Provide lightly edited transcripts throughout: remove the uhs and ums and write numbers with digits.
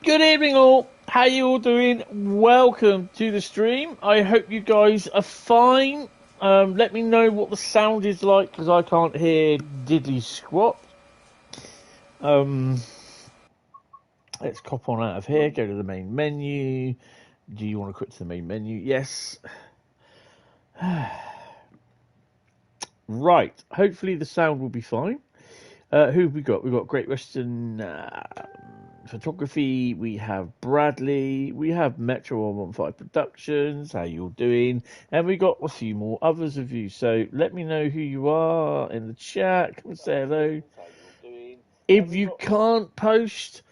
Good evening all, how you all doing? Welcome to the stream. I hope you guys are fine. Let me know what the sound is like, because I can't hear diddly squat. Let's cop on out of here, go to the main menu. Do you want to quit to the main menu? Yes. Right, hopefully the sound will be fine. Who have we got? We've got Great Western Photography, we have Bradley, we have Metro 115 Productions, how you all doing? And we got a few more others of you, so let me know who you are in the chat. Come and say hello. If you can't post...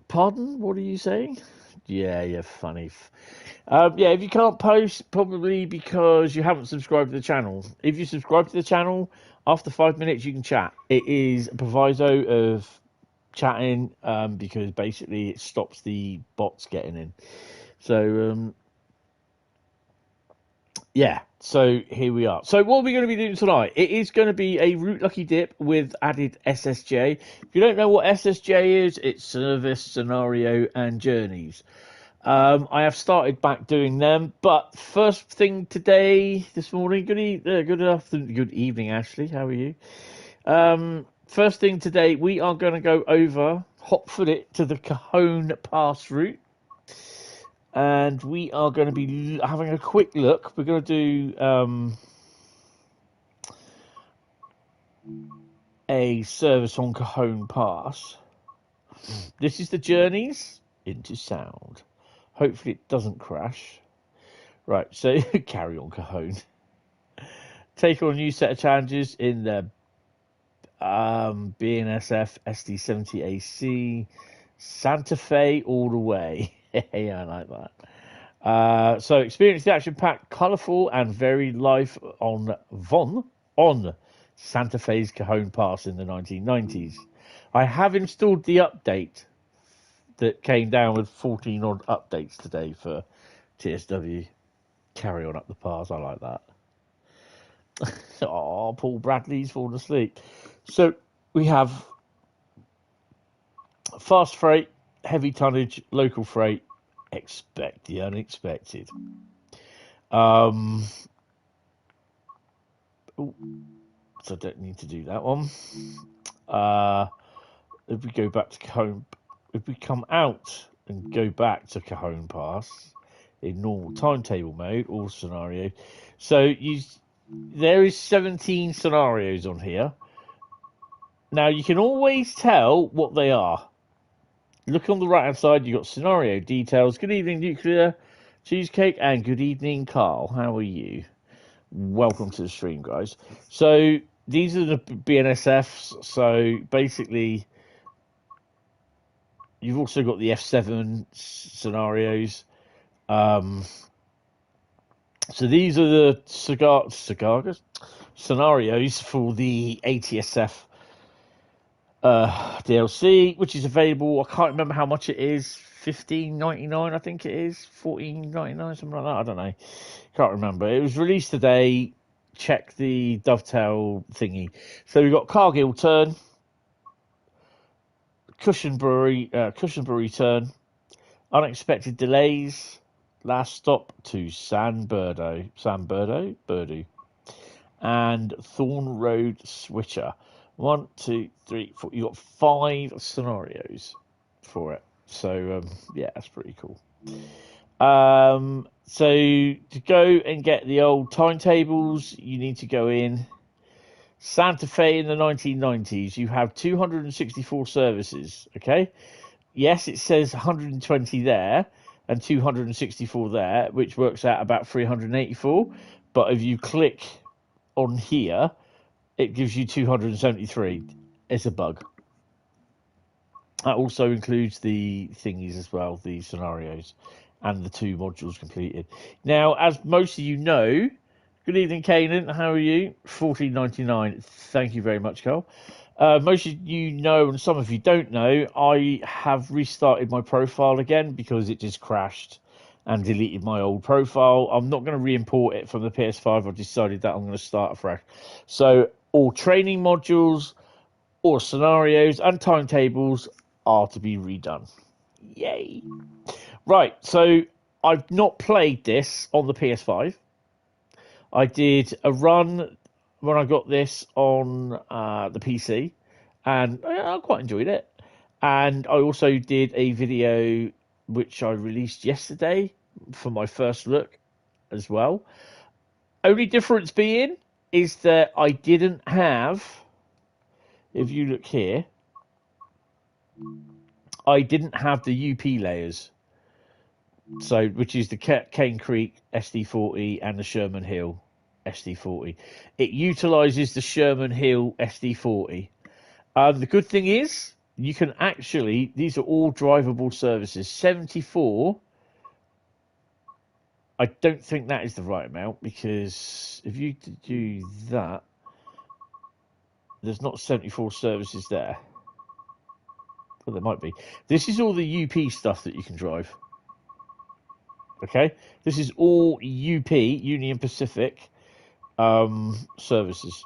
Pardon? What are you saying? Yeah, you're funny. Yeah, if you can't post, probably because you haven't subscribed to the channel. If you subscribe to the channel, after 5 minutes you can chat. It is a proviso of chatting, because basically it stops the bots getting in. So, yeah, so here we are. So what are we going to be doing tonight? It is going to be a Route Lucky Dip with added SSJ. If you don't know what SSJ is, it's Service, Scenario and Journeys. I have started back doing them, but first thing this morning, good evening, Ashley, how are you? First thing today, we are going to go over, hot-foot it to the Cajon Pass route, and we are going to be having a quick look. We're going to do a service on Cajon Pass. This is the Journeys into sound. Hopefully it doesn't crash. Right, so carry on, Cajon. Take on a new set of challenges in the BNSF SD70AC Santa Fe all the way. Yeah, I like that. So experience the action-packed, colourful and varied life on Santa Fe's Cajon Pass in the 1990s. I have installed the update that came down with 14 odd updates today for TSW. Carry on up the pass. I like that. Oh, Paul Bradley's fallen asleep. So we have fast freight, heavy tonnage, local freight. Expect the unexpected. So I don't need to do that one. If we go back to Cajon, if we come out and go back to Cajon Pass in normal timetable mode or scenario, so there is 17 scenarios on here. Now you can always tell what they are. Look on the right hand side, you've got scenario details. Good evening, Nuclear Cheesecake, and good evening, Carl. How are you? Welcome to the stream, guys. So these are the BNSFs. So basically, you've also got the F7 scenarios. So these are the scenarios for the ATSF DLC, which is available. I can't remember how much it is. $15.99, I think it is. $14.99, something like that. I don't know. Can't remember. It was released today. Check the Dovetail thingy. So we've got Cargill turn, Cushenbury turn, unexpected delays, last stop to San Berdo, and Thorn Road Switcher. 1, 2, 3, 4. You got 5 scenarios for it. So yeah, that's pretty cool. So to go and get the old timetables, you need to go in Santa Fe in the 1990s. You have 264 services. Okay, yes, it says 120 there and 264 there, which works out about 384. But if you click on here, it gives you 273. It's a bug. That also includes the thingies as well, the scenarios, and the 2 modules completed. Now, as most of you know, good evening, Kanan. How are you? $14.99. Thank you very much, Carl. Most of you know, and some of you don't know, I have restarted my profile again because it just crashed and deleted my old profile. I'm not going to re-import it from the PS5. I've decided that I'm going to start afresh. So all training modules, or scenarios and timetables are to be redone. Yay! Right, so I've not played this on the PS5. I did a run when I got this on the PC, and I quite enjoyed it. And I also did a video which I released yesterday for my first look as well. Only difference being is that I didn't have, if you look here, I didn't have the UP layers. So, which is the Cane Creek SD40 and the Sherman Hill SD40. It utilizes the Sherman Hill SD40. The good thing is, you can actually, these are all drivable services. 74, I don't think that is the right amount, because if you do that, there's not 74 services there. Well, there might be. This is all the UP stuff that you can drive. Okay, this is all UP, Union Pacific services.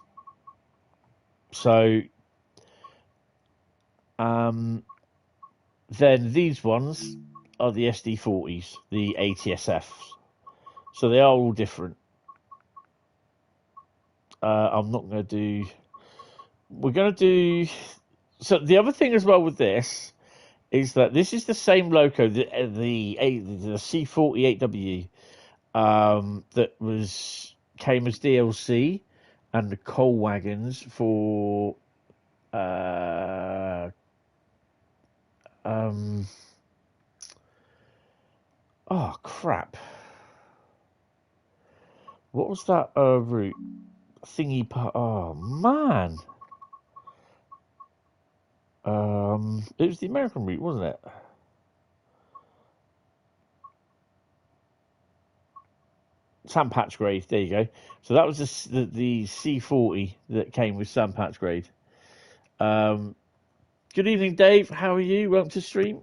So then these ones are the SD40s, the ATSFs. So they are all different. I'm not going to do... We're going to do... So the other thing as well with this is that this is the same loco, the C48W, that came as DLC, and the coal wagons for oh crap, what was that route thingy part? Oh man, it was the American route, wasn't it? Sandpatch grade, there you go. So that was the C40 that came with Sandpatch grade. Good evening, Dave. How are you? Welcome to stream.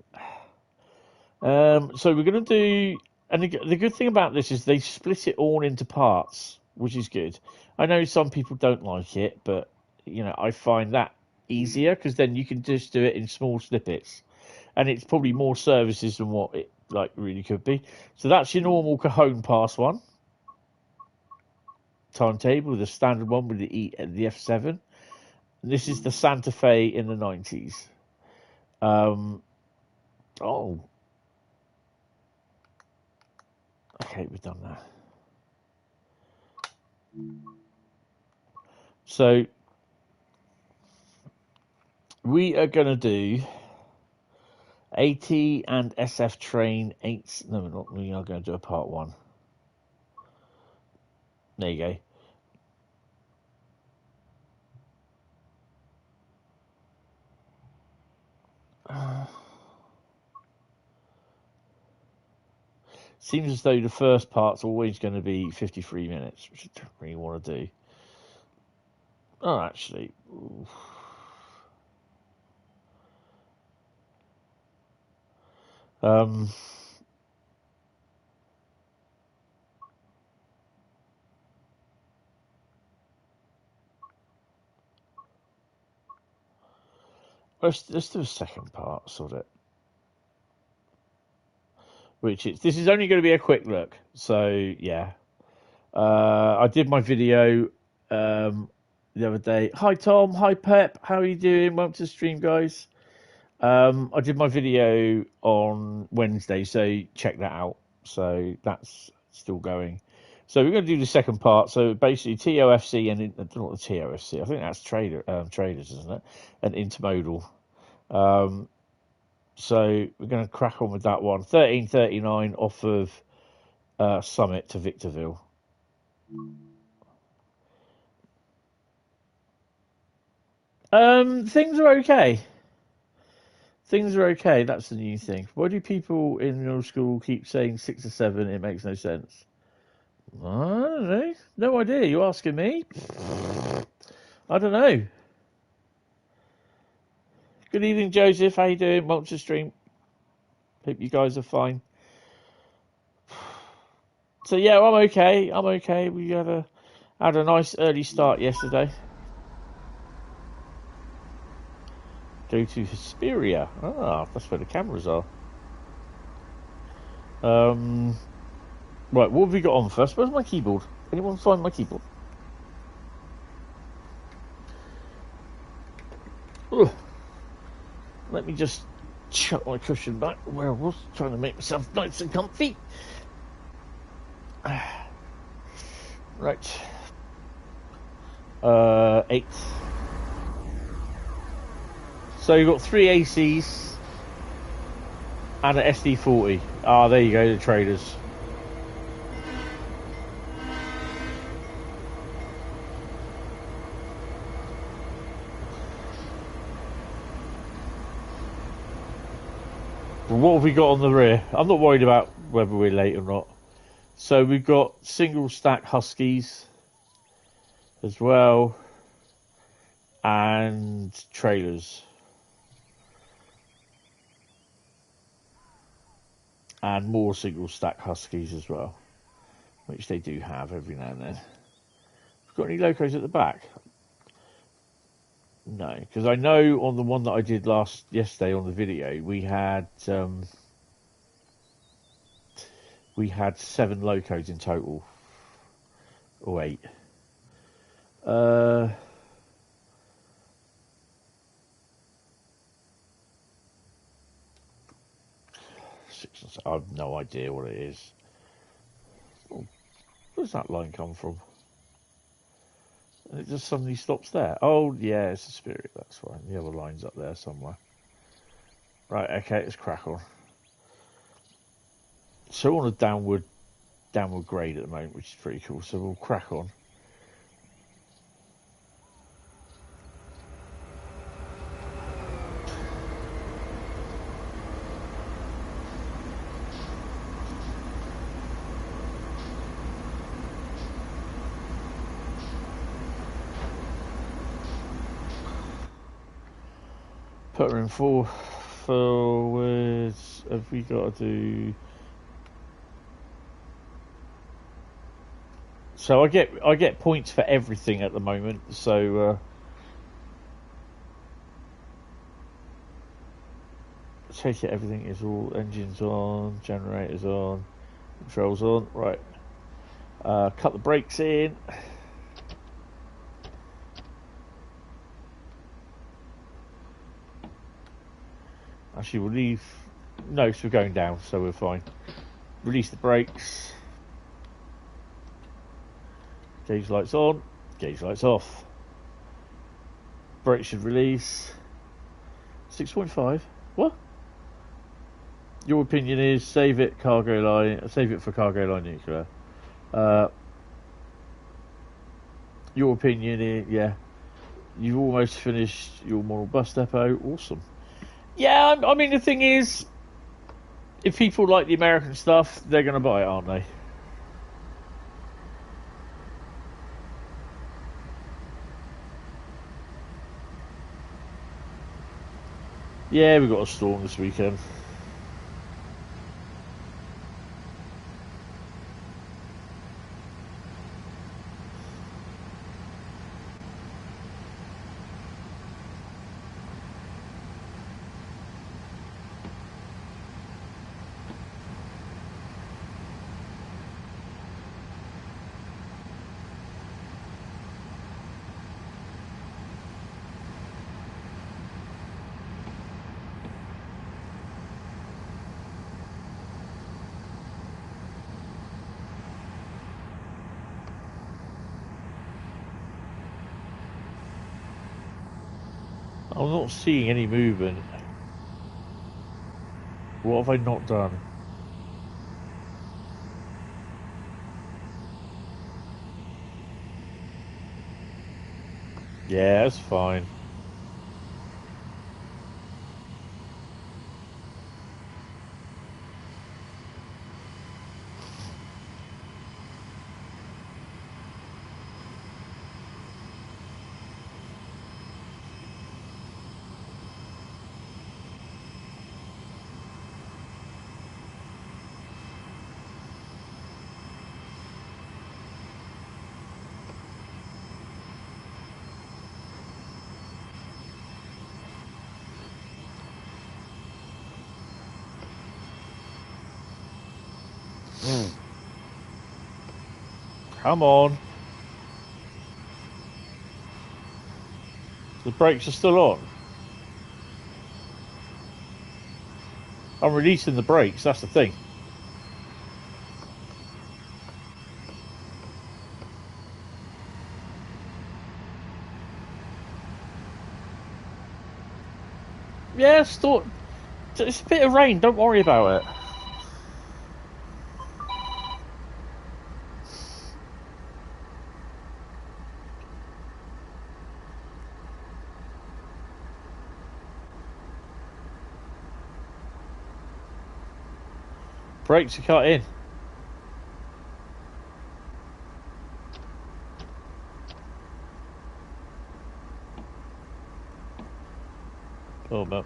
So we're going to do, and the good thing about this is they split it all into parts, which is good. I know some people don't like it, but you know, I find that easier because then you can just do it in small snippets, and it's probably more services than what it like really could be. So that's your normal Cajon Pass one. Timetable, the standard one with the F7. This is the Santa Fe in the 90s. Okay, we've done that. So we are going to do AT and SF train 8. No, we're not. We are going to do a part 1. There you go. Seems as though the first part's always going to be 53 minutes, which I don't really want to do. Oh, actually. Oof. Let's do a second part, sort it. This is only going to be a quick look, so yeah. I did my video the other day. Hi Tom, hi Pep, how are you doing? Welcome to the stream, guys. I did my video on Wednesday, so check that out. So that's still going. So we're going to do the second part. So basically TOFC and not the TOFC. I think that's traders, isn't it? And intermodal. So we're going to crack on with that one. 1339 off of Summit to Victorville. Things are okay. Things are okay. That's the new thing. Why do people in middle school keep saying 6 or 7? It makes no sense. I don't know. No idea. You asking me? I don't know. Good evening, Joseph. How you doing? Welcome to the stream. Hope you guys are fine. So yeah, I'm okay. I'm okay. We had a nice early start yesterday. Go to Hesperia. Ah, that's where the cameras are. Right, what have we got on first? Where's my keyboard? Anyone find my keyboard? Ugh. Let me just chuck my cushion back where I was, trying to make myself nice and comfy. Right. 8. So you've got 3 ACs and an SD40. Ah, there you go, the traders. What have we got on the rear? I'm not worried about whether we're late or not. So we've got single stack Huskies as well, and trailers, and more single stack Huskies as well, which they do have every now and then. Got any locos at the back? No, because I know on the one that I did yesterday on the video, we had 7 locos in total, or 8. I have no idea what it is. Oh, where's that line come from? And it just suddenly stops there. Oh, yeah, it's a Spirit, that's right. The other line's up there somewhere. Right, okay, let's crack on. So we're on a downward grade at the moment, which is pretty cool. So we'll crack on. Put her in forwards. Have we got to do? So I get points for everything at the moment. So take it. Everything is all engines on, generators on, controls on. Right. Cut the brakes in. Actually, we'll leave. No, so we're going down, so we're fine. Release the brakes. Gauge lights on. Gauge lights off. Brakes should release. 6.5. What? Your opinion is save it cargo line. Save it for cargo line nuclear. Your opinion is you've almost finished your model bus depot. Awesome. Yeah, I mean, the thing is, if people like the American stuff, they're going to buy it, aren't they? Yeah, we've got a storm this weekend. I'm not seeing any movement. What have I not done? Yeah, that's fine. Come on. The brakes are still on. I'm releasing the brakes, that's the thing. Yeah, it's a bit of rain, don't worry about it. Brakes are cut in. Oh, no.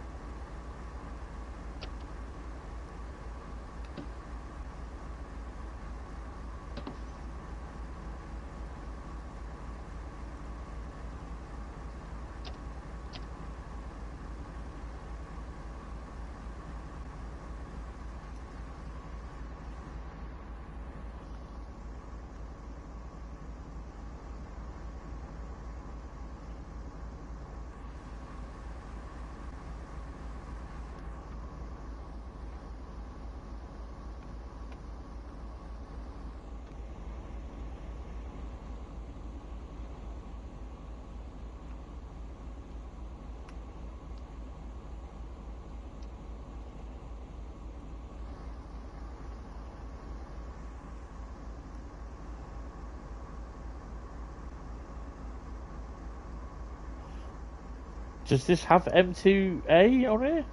Does this have M2A on it?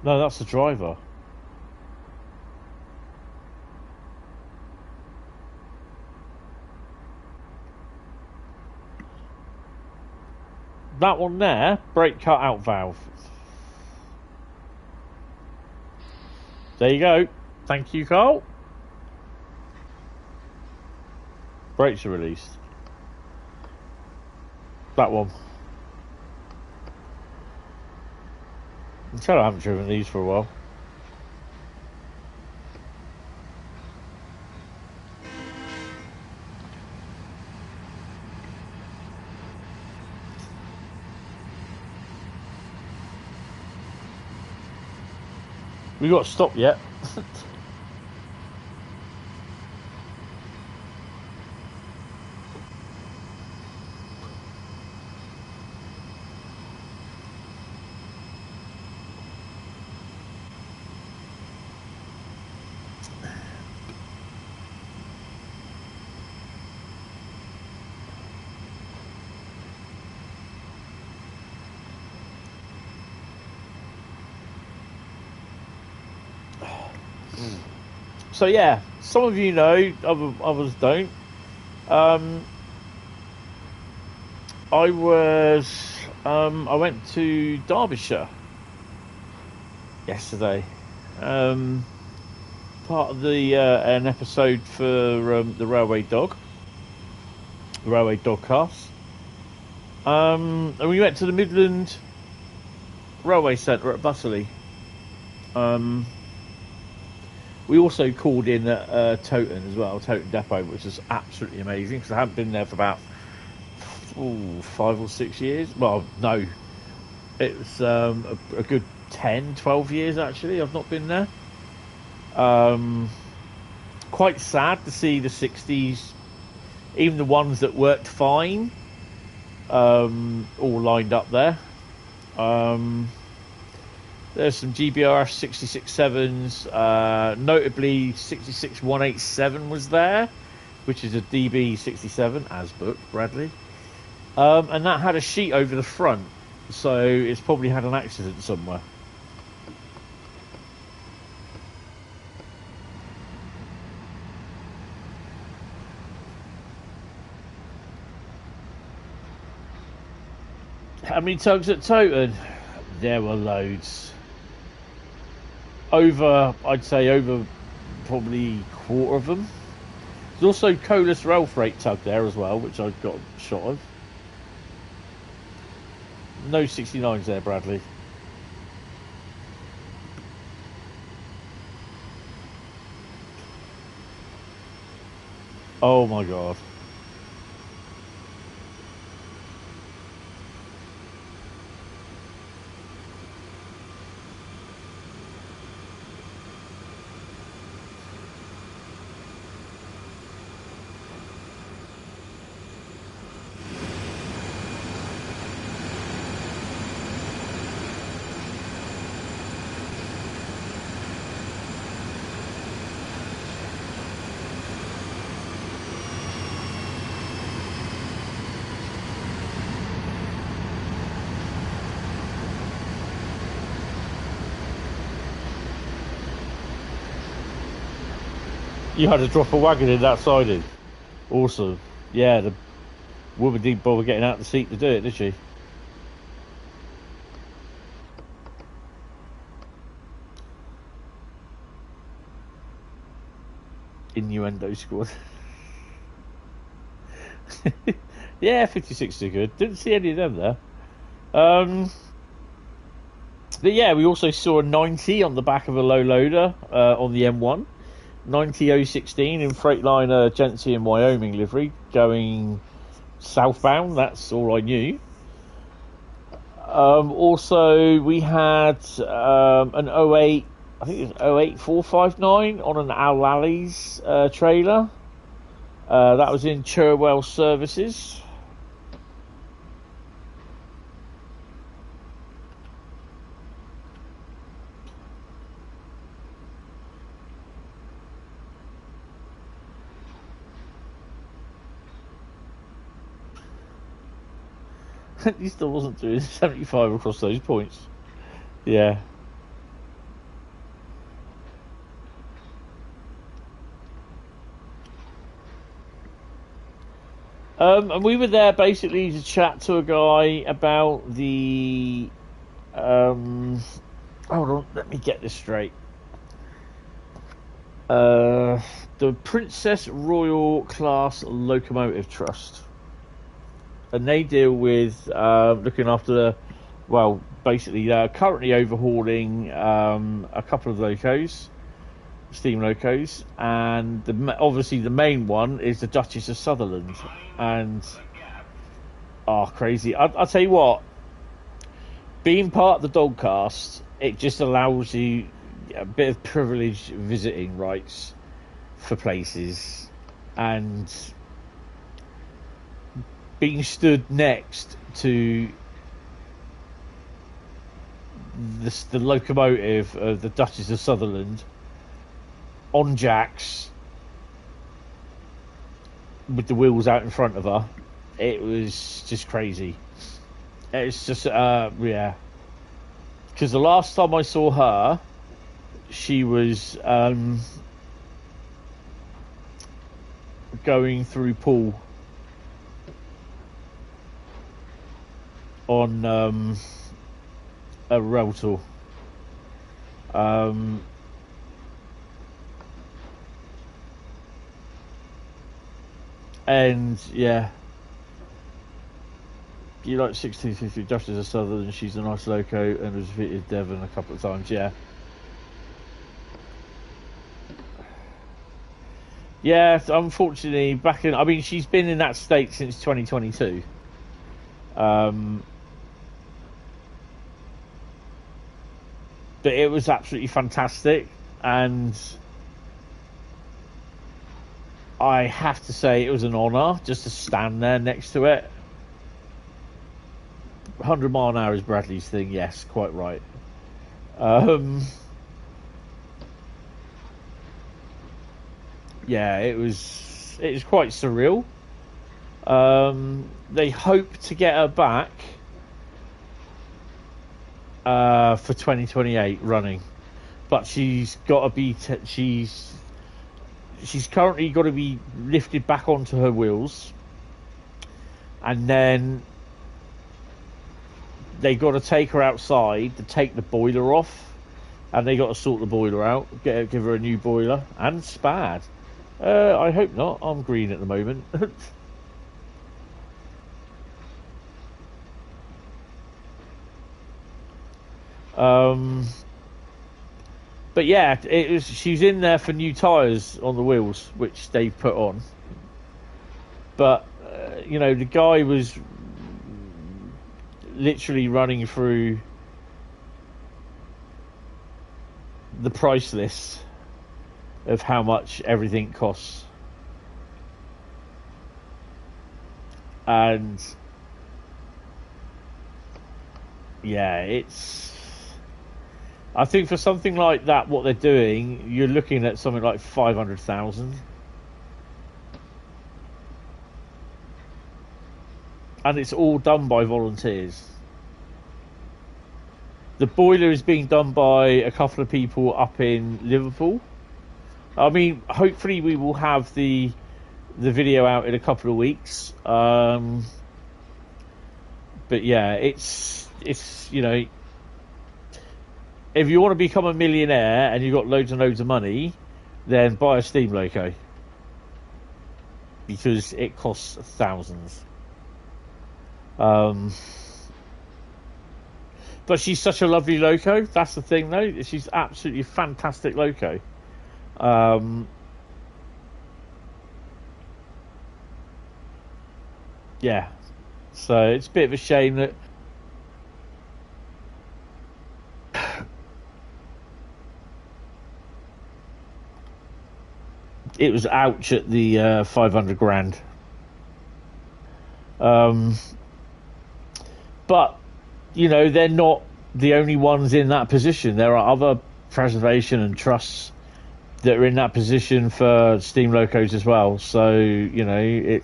No, that's the driver. That one there, brake cut out valve. There you go. Thank you, Carl. Brakes are released. That one. I'm sure I haven't driven these for a while. We got stopped yet? So yeah, some of you know, others don't. I went to Derbyshire yesterday. Part of an episode for the Railway Dogcast. And we went to the Midland Railway Centre at Busseley. We also called in at Toton as well, Toton Depot, which is absolutely amazing because I haven't been there for about 5 or 6 years. Well, no, it was a good 10, 12 years actually. I've not been there. Quite sad to see the 60s, even the ones that worked fine, all lined up there. There's some GBRF 66.7s, notably 66187 was there, which is a DB67, as booked, Bradley. And that had a sheet over the front, so it's probably had an accident somewhere. How many tugs at Toten? There were loads. I'd say over probably a quarter of them. There's also Colas Rail Freight tug there as well, which I got a shot of. No 69s there, Bradley. Oh my god. You had to drop a wagon in that siding. Awesome. Yeah, the woman didn't bother getting out of the seat to do it, did she? Innuendo squad. Yeah, 56 are good. Didn't see any of them there. But yeah, we also saw a 90 on the back of a low loader on the M1. 90016 in Freightliner Genesee in Wyoming livery, going southbound. That's all I knew. Also, we had an 08, I think it was 08459 on an Al-Ali's trailer. That was in Cherwell Services. He still wasn't doing 75 across those points. Yeah. And we were there basically to chat to a guy about the hold on, let me get this straight. The Princess Royal Class Locomotive Trust. And they deal with looking after, well, basically they're currently overhauling a couple of locos, steam locos, and obviously the main one is the Duchess of Sutherland. And crazy! I'll tell you what, being part of the Dogcast, it just allows you a bit of privileged visiting rights for places, and being stood next to the locomotive of the Duchess of Sutherland on jacks with the wheels out in front of her, it was just crazy. It's just yeah, because the last time I saw her, she was going through Poole on a rail tour. And yeah, you like 1650 Duchess of Sutherland, she's a nice loco and was visited Devon a couple of times. Yeah, yeah, unfortunately back in, I mean, she's been in that state since 2022. But it was absolutely fantastic, and I have to say it was an honour just to stand there next to it. 100 mile an hour is Bradley's thing, yes, quite right. Yeah, it was quite surreal. They hope to get her back for 2028 running, but she's got to be she's currently got to be lifted back onto her wheels, and then they got to take her outside to take the boiler off, and they got to sort the boiler out, give her a new boiler and spad. I hope not. I'm green at the moment. But yeah, she's in there for new tyres on the wheels, which they've put on. But you know, the guy was literally running through the price list of how much everything costs, and yeah, I think for something like that, what they're doing, you're looking at something like 500,000, and it's all done by volunteers. The boiler is being done by a couple of people up in Liverpool. I mean, hopefully we will have the video out in a couple of weeks. But yeah, it's you know, if you want to become a millionaire and you've got loads and loads of money, then buy a steam loco, because it costs thousands. But she's such a lovely loco. That's the thing, though. She's absolutely fantastic loco. Yeah. So it's a bit of a shame that it was ouch at the 500 grand. But you know, they're not the only ones in that position. There are other preservation and trusts that are in that position for steam locos as well. So, you know,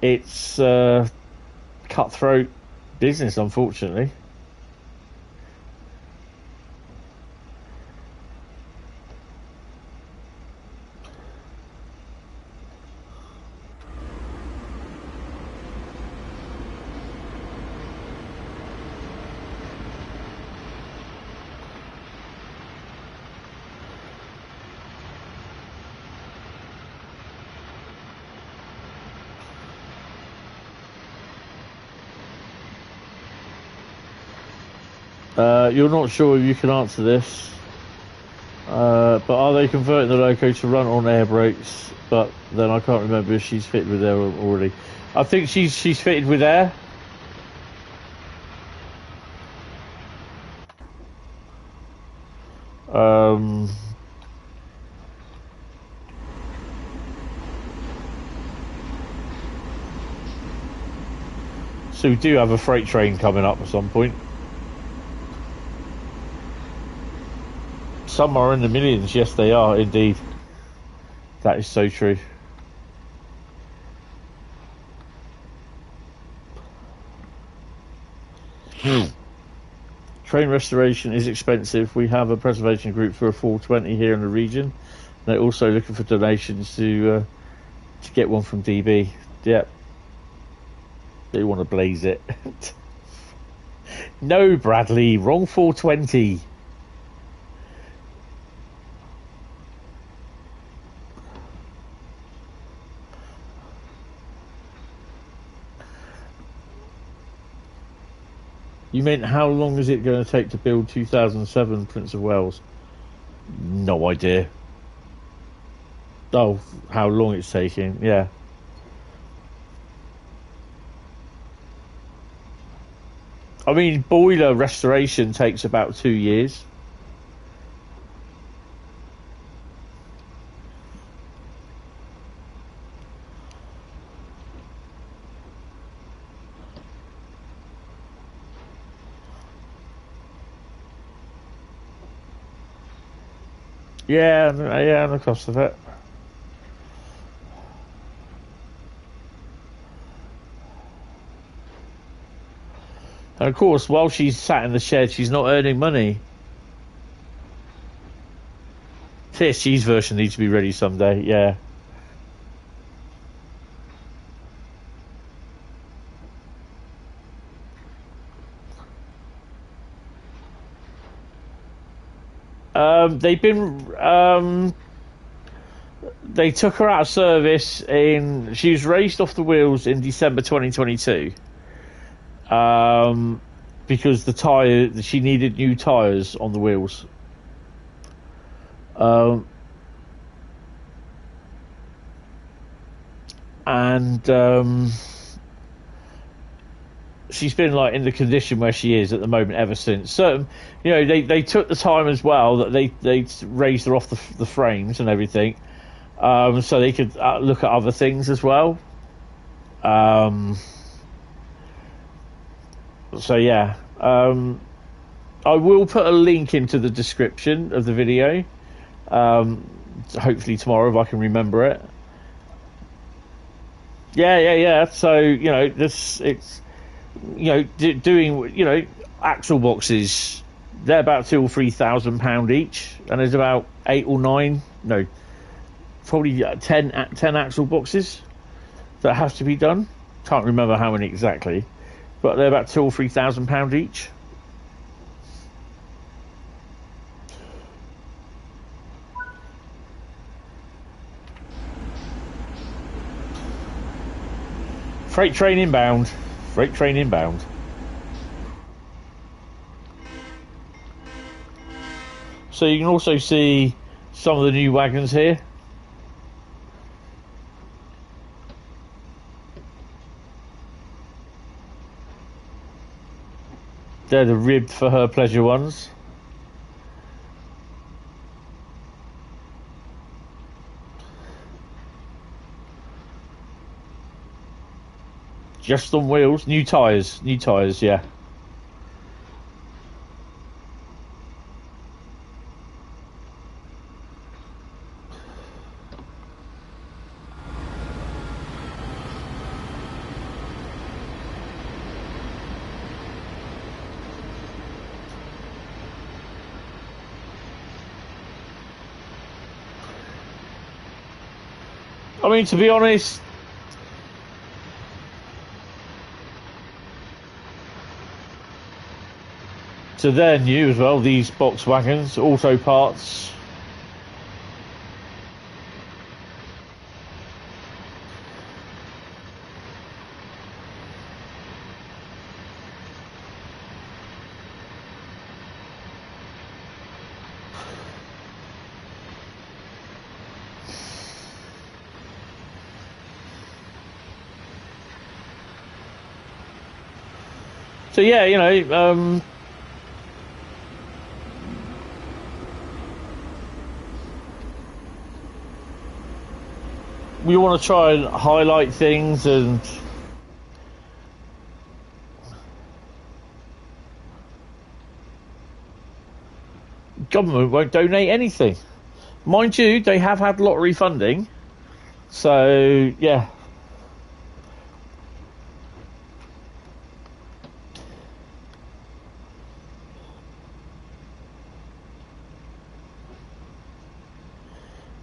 it's cutthroat business, unfortunately. You're not sure if you can answer this, but are they converting the loco to run on air brakes? But then I can't remember if she's fitted with air already. I think she's fitted with air. So we do have a freight train coming up at some point. Some are in the millions. Yes, they are indeed. That is so true. Train restoration is expensive. We have a preservation group for a 420 here in the region. They're also looking for donations to get one from DB. Yep. They want to blaze it. No, Bradley, wrong 420. You meant how long is it going to take to build 2007 Prince of Wales? No idea. Oh, how long it's taking, yeah. I mean, boiler restoration takes about 2 years. Yeah, and the cost of it. And of course, while she's sat in the shed, she's not earning money. TSG's version needs to be ready someday, yeah. They've been. They took her out of service she was raised off the wheels in December 2022. Because she needed new tyres on the wheels. She's been like in the condition where she is at the moment ever since. So, you know, they took the time as well that they raised her off the frames and everything, so they could look at other things as well. So yeah, I will put a link into the description of the video. Hopefully tomorrow if I can remember it. Yeah. So, you know, it's you know, doing, you know, axle boxes, they're about £2,000 or £3,000 each, and there's about 8 or 9, no, probably 10 axle boxes that have to be done. Can't remember how many exactly, but they're about £2,000 or £3,000 each. Freight train inbound. Freight train inbound. So you can also see some of the new wagons here. They're the ribbed for her pleasure ones. Just on wheels, new tyres, yeah. I mean, to be honest, so they're new as well, these box wagons, auto parts. So yeah, you know, we want to try and highlight things, and government won't donate anything. Mind you, they have had lottery funding, so yeah.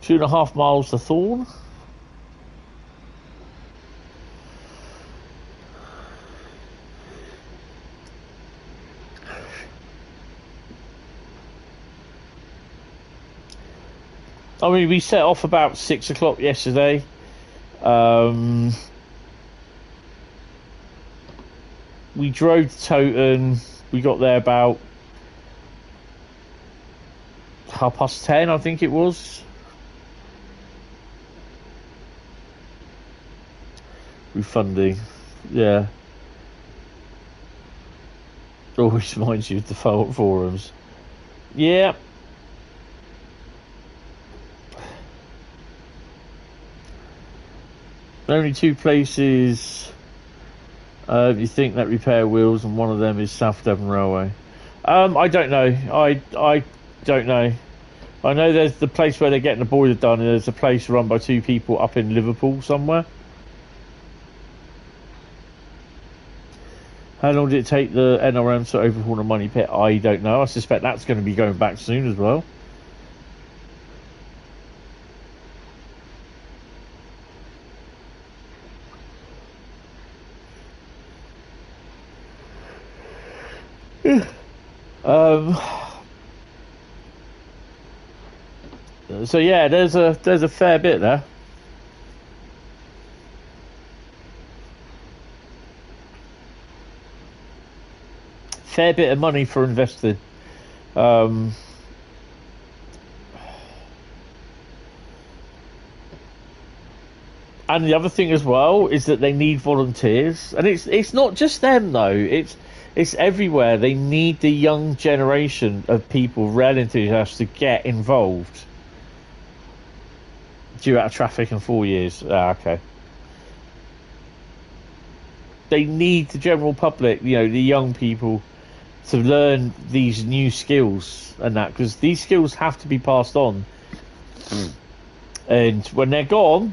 Two and a half miles to Thorn. I mean, we set off about 6 o'clock yesterday. We drove to Toten. We got there about 10:30, I think it was. Refunding, yeah. Always reminds you of the forums. Yeah. Only two places you think that repair wheels, and one of them is South Devon Railway. I don't know. I don't know. I know there's the place where they're getting the boiler done, and there's a place run by two people up in Liverpool somewhere. How long did it take the NRM to overhaul the money pit? I don't know. I suspect that's going to be going back soon as well. So yeah, there's a fair bit there. Fair bit of money for investing. And the other thing as well is that they need volunteers, and it's not just them though. It's everywhere. They need the young generation of people, rail enthusiasts, to get involved. Due out of traffic in 4 years. Okay. They need the general public, the young people, to learn these new skills and that, because these skills have to be passed on. And when they're gone,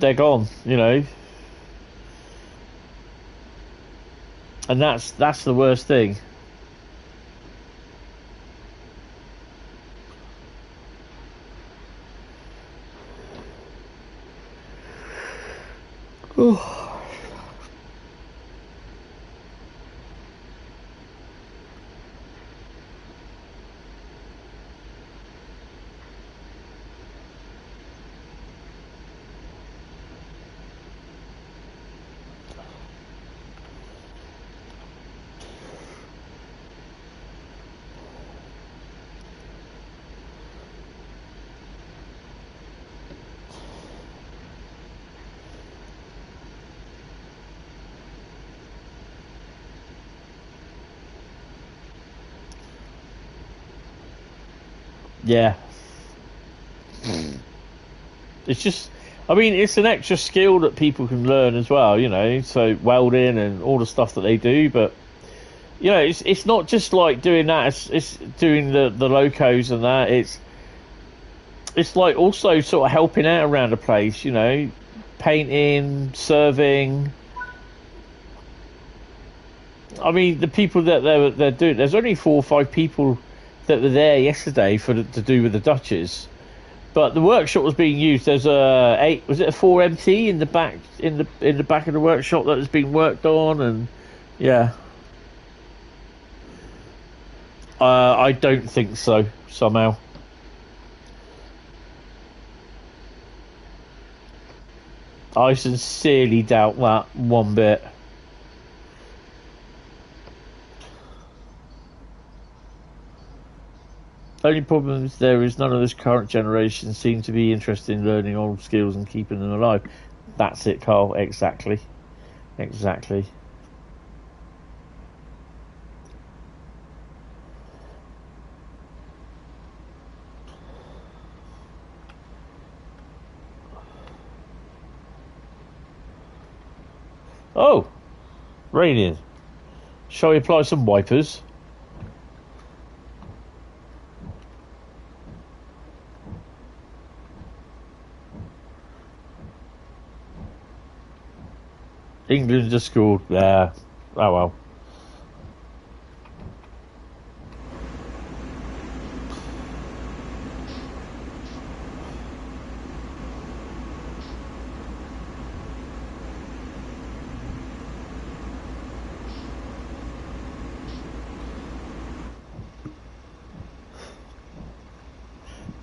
And that's the worst thing. Oh. Yeah. It's just, it's an extra skill that people can learn as well, so welding and all the stuff that they do, but, it's not just like doing that, it's doing the locos and that, it's like also sort of helping out around the place, painting, serving. The people that they're doing, there's only 4 or 5 people that were there yesterday to do with the Dutches, but the workshop was being used. There's a 4MT in the back in the back of the workshop that has been worked on, and yeah, I don't think so. Somehow, I sincerely doubt that one bit. Only problem is there is none of this current generation seem to be interested in learning old skills and keeping them alive. That's it, Carl. Exactly. Oh, raining. Shall we apply some wipers? England just scored there. Oh well.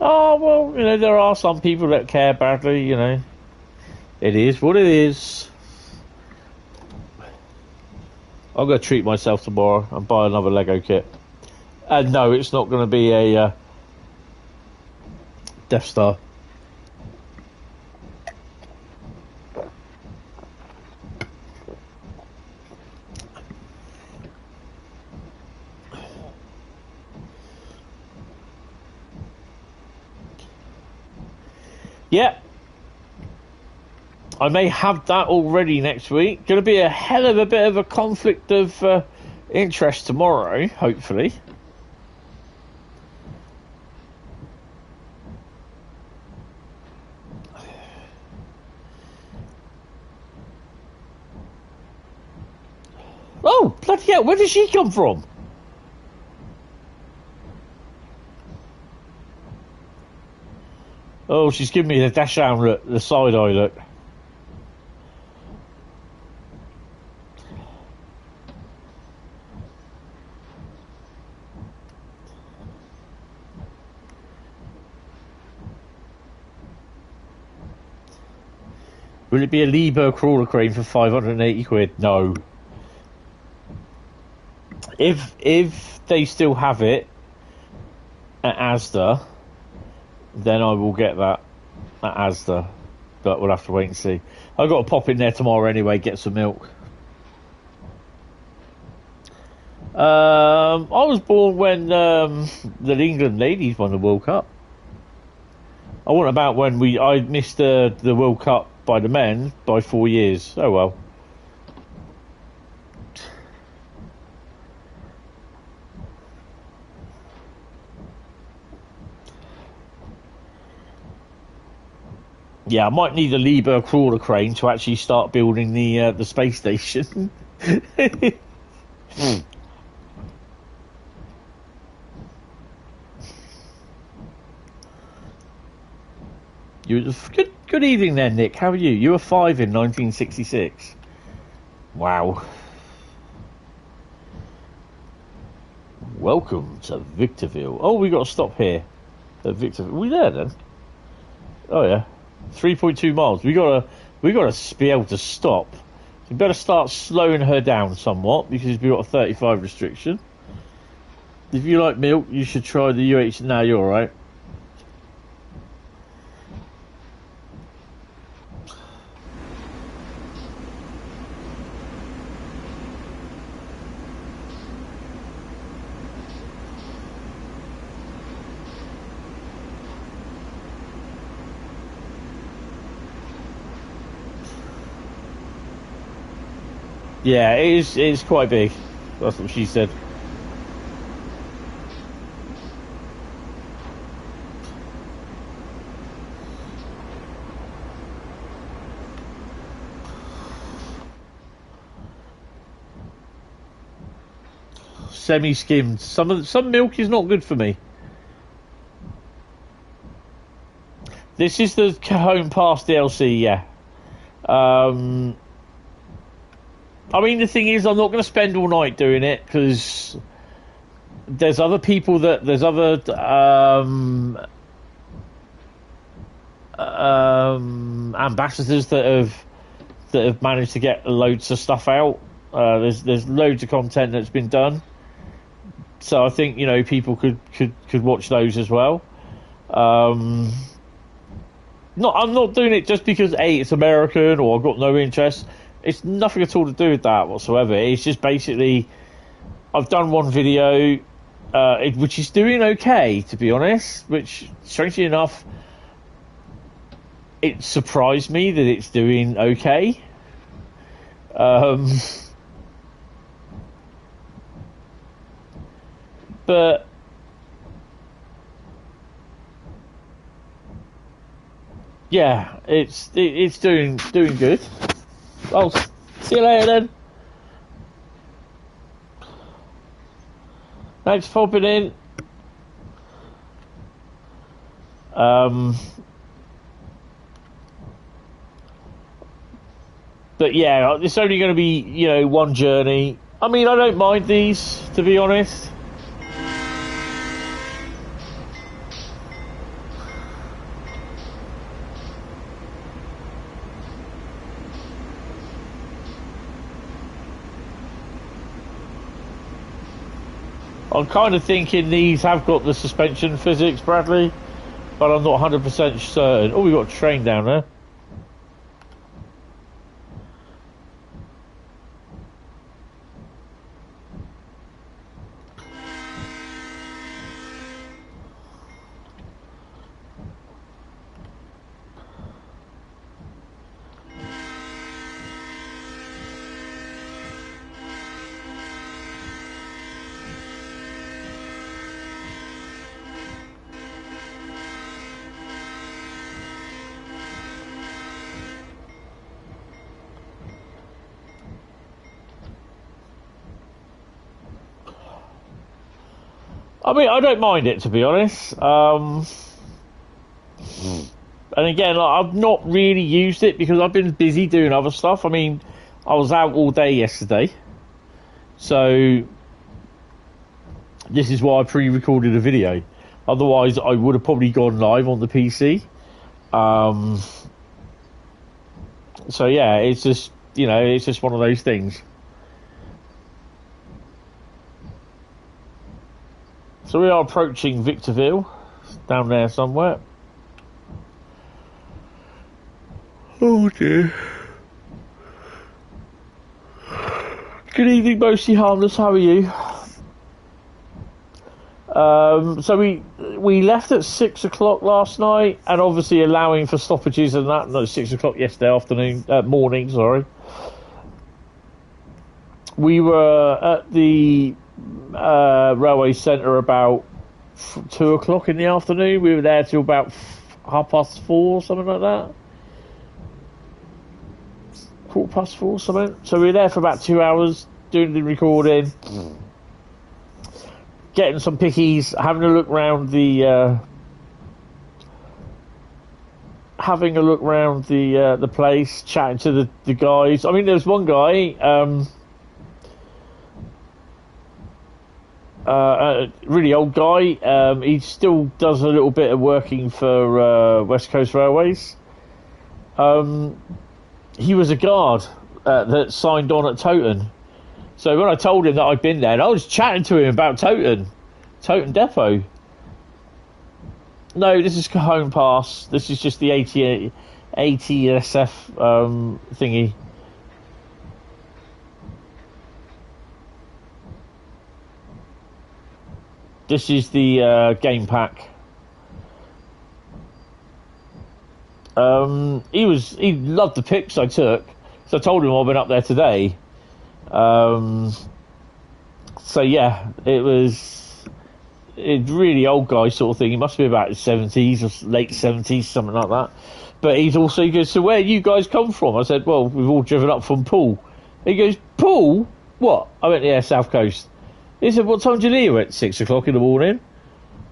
Oh well, there are some people that care badly. It is what it is. I'm going to treat myself tomorrow and buy another Lego kit. And no, it's not going to be a Death Star. Yep. I may have that already next week. Going to be a hell of a bit of a conflict of interest tomorrow, hopefully. Oh, bloody hell, where did she come from? Oh, she's giving me the dash down look, the side eye look. Will it be a Liebherr crawler crane for 580 quid? No. If they still have it at Asda, then I will get that at Asda. But we'll have to wait and see. I've got to pop in there tomorrow anyway, get some milk. I was born when the England ladies won the World Cup. I wasn't about when I missed the World Cup by the men by 4 years. Oh well. Yeah, I might need a Liebherr crawler crane to actually start building the space station. Good evening then, Nick. How are you? You were 5 in 1966. Wow. Welcome to Victorville. Oh, we got to stop here at Victorville. Are we there then? Oh yeah. 3.2 miles. We gotta be able to stop. We better start slowing her down somewhat because we've got a 35 restriction. If you like milk, you should try the UH. Now you're alright. Yeah, it is quite big. That's what she said. Semi-skimmed. Some milk is not good for me. This is the Cajon Pass DLC, yeah. I mean, the thing is, I'm not going to spend all night doing it because there's other people there's other ambassadors that have managed to get loads of stuff out. There's loads of content that's been done, so I think people could watch those as well. I'm not doing it just because it's American or I've got no interest. It's nothing at all to do with that whatsoever. It's just basically I've done one video which is doing okay, to be honest, which strangely enough it surprised me that it's doing okay. But yeah, it's doing good. I'll see you later then. Thanks for popping in. But yeah, it's only going to be, one journey. I mean, I don't mind these, to be honest. I'm kind of thinking these have got the suspension physics, Bradley, but I'm not 100% certain. Oh, we've got a train down there. I mean, I don't mind it, to be honest. And again, I've not really used it because I've been busy doing other stuff. I mean, I was out all day yesterday. So, this is why I pre-recorded a video. Otherwise, I would have probably gone live on the PC. So yeah, it's just it's just one of those things. So we are approaching Victorville, down there somewhere. Oh dear. Good evening, mostly harmless. How are you? So we left at 6 o'clock last night, and obviously allowing for stoppages and that. No, 6 o'clock yesterday morning. Sorry. We were at the railway centre about 2 o'clock in the afternoon. We were there till about 4:30, something like that. 4:15, something. So we were there for about 2 hours doing the recording, getting some pickies, having a look round the place, chatting to the guys. I mean, there was one guy, a really old guy. He still does a little bit of working for West Coast Railways. He was a guard that signed on at Toten. So when I told him that I'd been there, and I was chatting to him about Toten Depot. No, this is Cajon Pass. This is just the ATSF thingy. This is the game pack. He loved the pics I took, so I told him I've been up there today. So yeah, it was a really old guy sort of thing. He must be about his 70s or late 70s, something like that. But he goes, so where you guys come from? I said, well, we've all driven up from Poole. He goes, Poole? What? I went, yeah, South Coast. He said, what time did you leave? I went, 6 o'clock in the morning.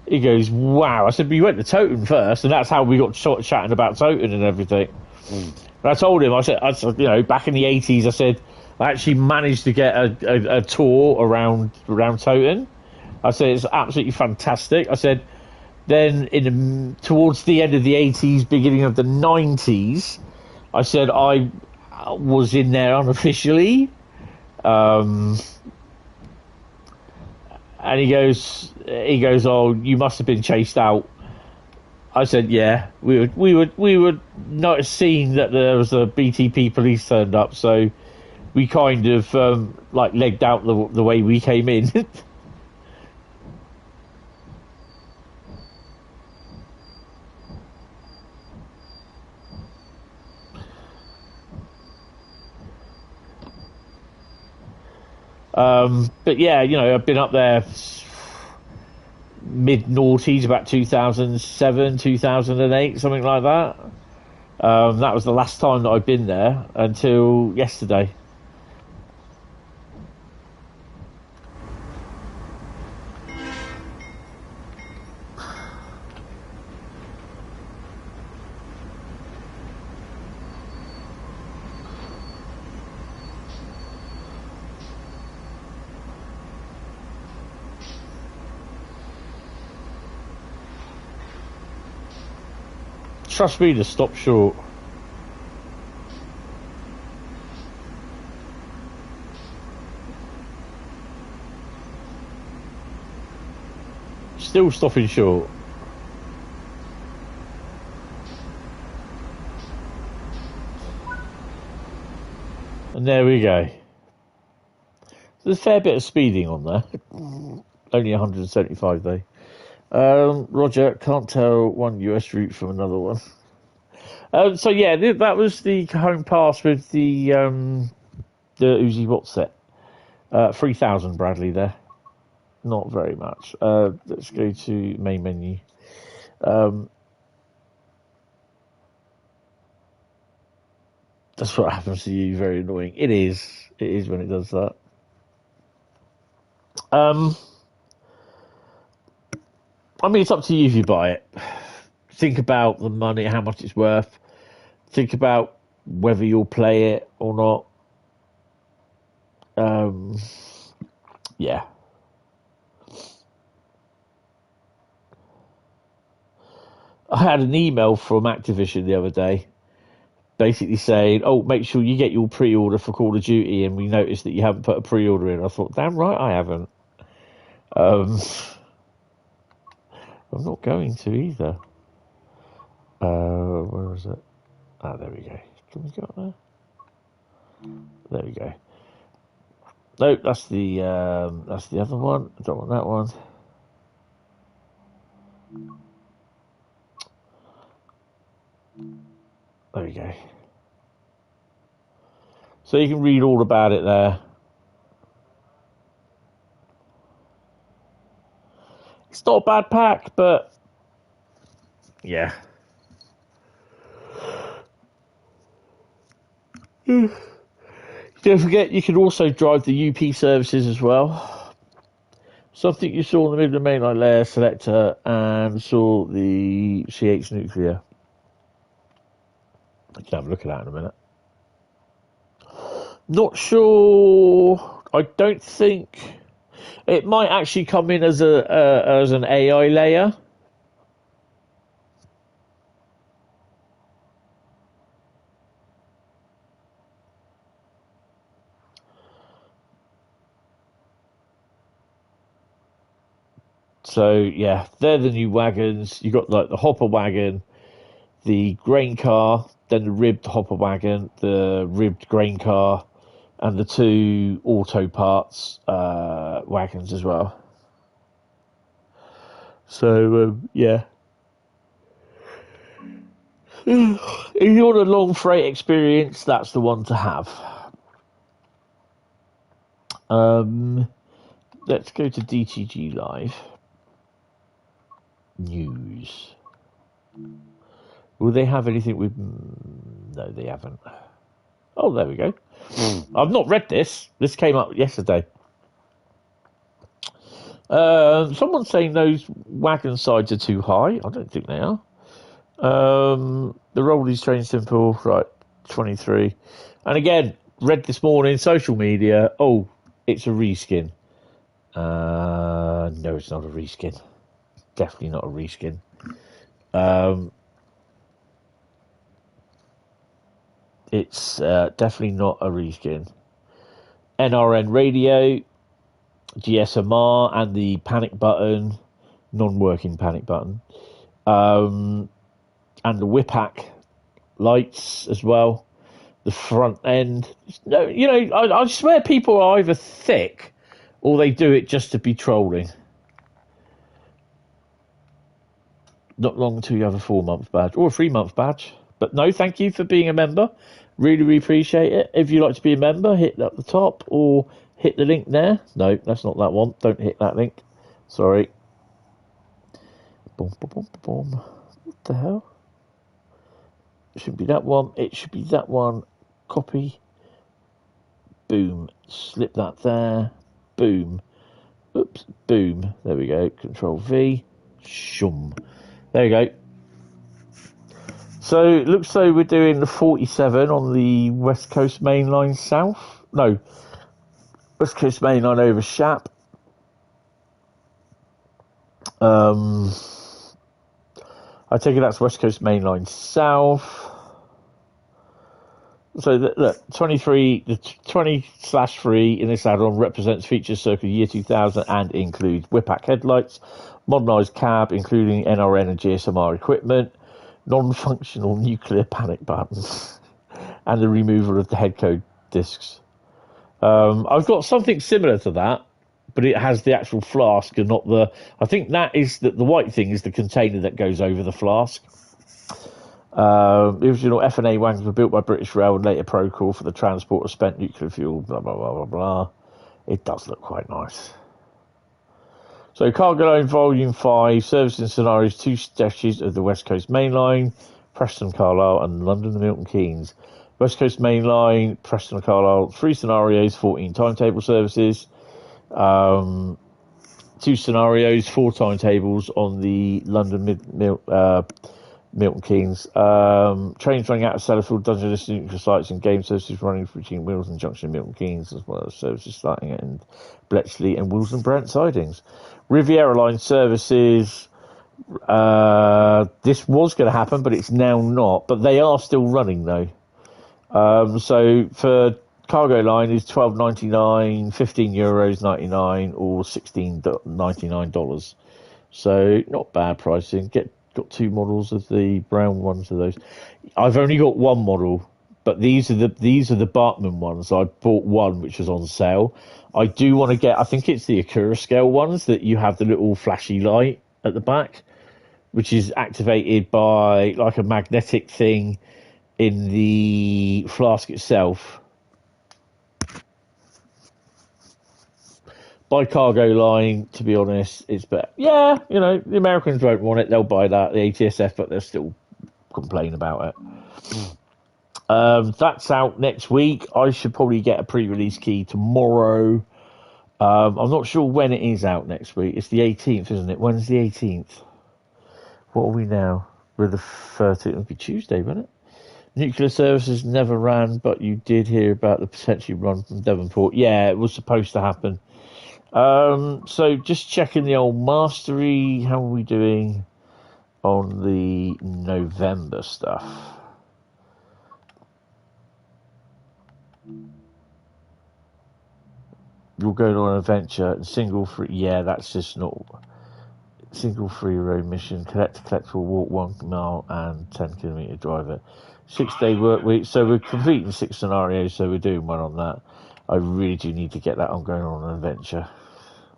He goes, wow. I said, but you went to Toten first, and that's how we got chatting about Toten and everything. And I told him, I said, back in the 80s, I said, I actually managed to get a tour around Toten. I said, it's absolutely fantastic. I said, then towards the end of the 80s, beginning of the 90s, I said, I was in there unofficially. And he goes, oh, you must have been chased out. I said, yeah, we were not seeing that there was a BTP police turned up, so we kind of legged out the way we came in. But yeah, I've been up there mid-noughties, about 2007, 2008, something like that. That was the last time that I'd been there until yesterday. Trust me to stop short. Still stopping short. And there we go. There's a fair bit of speeding on there. Only 175 though. Roger, can't tell one US route from another one. So yeah, that was the Cajon Pass with the Uzi Bot set. 3,000 Bradley there. Not very much. Let's go to main menu. That's what happens to you. Very annoying. It is. It is when it does that. I mean, it's up to you if you buy it. Think about the money, how much it's worth. Think about whether you'll play it or not. Yeah. I had an email from Activision the other day, basically saying, "Oh, make sure you get your pre-order for Call of Duty," and we noticed that you haven't put a pre-order in. I thought, damn right, I haven't. I'm not going to either. Where is it? Ah, there we go. Can we go up there? There we go. No, that's the other one. I don't want that one. There we go. So you can read all about it there. It's not a bad pack, but yeah. Don't forget, you can also drive the UP services as well. Something you saw in the Midland Mainline layer selector and saw the CH nuclear. I can have a look at that in a minute. Not sure. I don't think it might actually come in as an AI layer. So yeah, they're the new wagons. You got like the hopper wagon, the grain car, then the ribbed hopper wagon, the ribbed grain car, and the two auto parts wagons as well. So yeah, if you want a long freight experience, that's the one to have. Let's go to DTG Live. News. Will they have anything with... No, they haven't. Oh, there we go. I've not read this. This came up yesterday. Someone's saying those wagon sides are too high. I don't think they are. The Rollies train simple. Right, 23. And again, read this morning, social media. Oh, it's a reskin. No, it's not a reskin. Definitely not a reskin. It's definitely not a reskin. NRN radio, GSMR, and the panic button, non-working panic button, and the Whipack lights as well. The front end. No, you know, I swear people are either thick or they do it just to be trolling. Not long until you have a 4-month badge or a 3-month badge. But no, thank you for being a member. Really, really appreciate it. If you'd like to be a member, hit at the top or hit the link there. No, that's not that one. Don't hit that link. Sorry. Boom, boom, boom, boom. What the hell? It should be that one. It should be that one. Copy. Boom. Slip that there. Boom. Oops. Boom. There we go. Control V. Shum. There you go. So it looks like we're doing the 47 on the West Coast Main Line South. No, West Coast Main Line over Shap. I take it that's West Coast Main Line South. So look, 23, the 20/3 in this add-on represents features circa year 2000 and includes Whipack headlights, modernised cab, including NRN and GSMR equipment, non-functional nuclear panic buttons, and the removal of the head code discs. I've got something similar to that, but it has the actual flask and not the... I think that is the white thing is the container that goes over the flask. The original F&A wagons were built by British Rail and later Procore for the transport of spent nuclear fuel, blah, blah, blah, blah, blah. It does look quite nice. So, Cargo Line Volume 5, servicing scenarios, 2 stretches of the West Coast Main Line, Preston Carlisle and London and Milton Keynes. West Coast Main Line, Preston Carlisle, 3 scenarios, 14 timetable services. 2 scenarios, 4 timetables on the London Milton Keynes. Trains running out of Sellafield, Dungeon nuclear sites and game services running between Wills and Junction Milton Keynes, as well as services starting in Bletchley and Wills and Brent sidings. Riviera Line services. This was going to happen, but it's now not. But they are still running though. So for cargo line is €12.99, €15.99, or $16.99. So not bad pricing. Got two models of the brown ones of those. I've only got one model, but these are the Bartman ones. I bought one which was on sale. I do want to get. I think it's the Acura scale ones that you have the little flashy light at the back, which is activated by like a magnetic thing in the flask itself. By cargo line, to be honest, it's better. Yeah, the Americans won't want it. They'll buy that, the ATSF, but they'll still complain about it. That's out next week. I should probably get a pre-release key tomorrow. I'm not sure when it is out next week. It's the 18th, isn't it? When's the 18th? What are we now? We're the 13th. It'll be Tuesday, won't it? Nuclear services never ran, but you did hear about the potentially run from Devonport. Yeah, it was supposed to happen. So just checking the old mastery. How are we doing on the November stuff? You're going on an adventure and single free. Yeah, that's just not single free road mission. Collect collectible, walk 1 mile and 10-kilometer drive it. 6-day work week. So we're completing 6 scenarios. So we're doing well on that. I really do need to get that. I'm going on an adventure.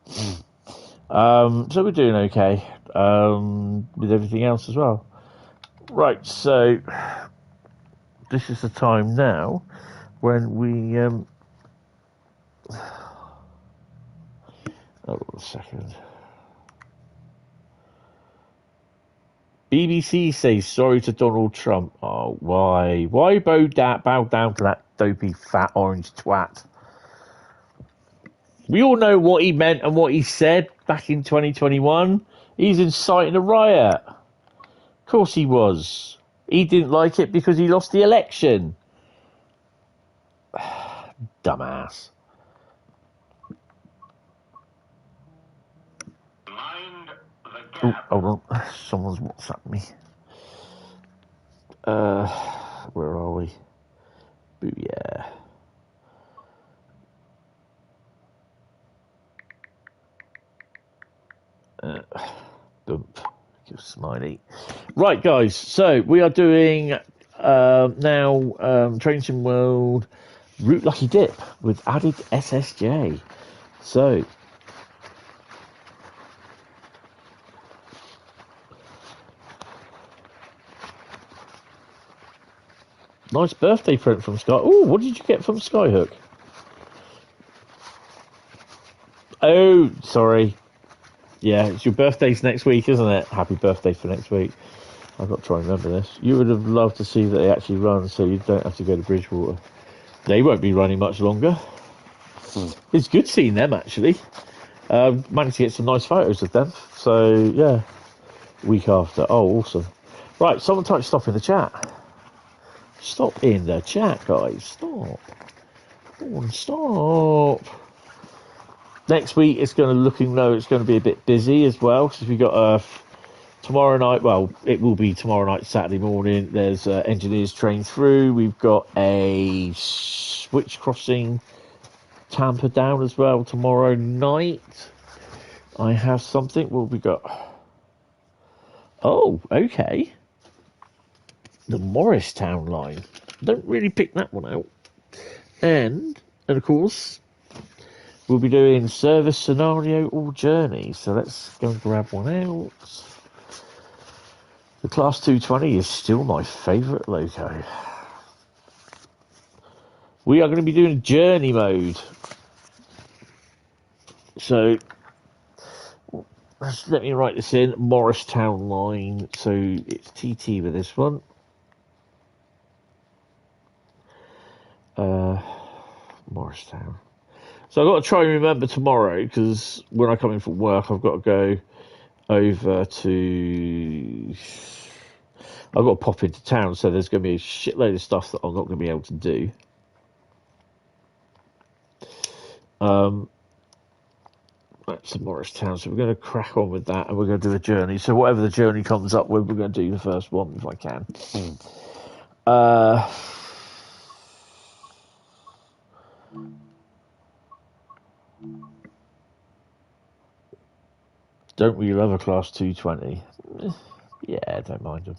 So we're doing okay with everything else as well. Right, so this is the time now when we hold on a second. BBC says sorry to Donald Trump. Oh, why bow down to that dopey fat orange twat? We all know what he meant and what he said back in 2021. He's inciting a riot. Of course he was. He didn't like it because he lost the election. Dumbass. Oh, hold on. Someone's WhatsApped me. Where are we? Booyah. Bump. Give a smiley. Right, guys. So we are doing now Train Sim World Route Lucky Dip with added SSJ. So nice birthday print from Sky. Oh, what did you get from Skyhook? Oh, sorry. Yeah, it's your birthday's next week, isn't it? Happy birthday for next week. I've got to try and remember this. You would have loved to see that they actually run, so you don't have to go to Bridgewater. They won't be running much longer. It's good seeing them, actually. Managed to get some nice photos of them. So, yeah. Week after. Oh, awesome. Right, someone type stop in the chat. Stop in the chat, guys. Stop. Come on, stop. Next week, it's going to be a bit busy as well, because we got tomorrow night. Well, it will be tomorrow night, Saturday morning. There's engineers train through. We've got a switch crossing Tampa down as well tomorrow night. I have something. What have we got? Oh, okay. The Morristown line. Don't really pick that one out. And of course, we'll be doing service scenario or journey. So let's go and grab one out. The Class 220 is still my favourite loco. We are going to be doing journey mode. So let me write this in. Morristown line. So it's TT with this one. Morristown. So I've got to try and remember tomorrow, because when I come in from work, I've got to go over to... I've got to pop into town, so there's going to be a shitload of stuff that I'm not going to be able to do. That's Morristown, so we're going to crack on with that, and we're going to do a journey. So whatever the journey comes up with, we're going to do the first one if I can. Don't we love a Class 220? Yeah, I don't mind them.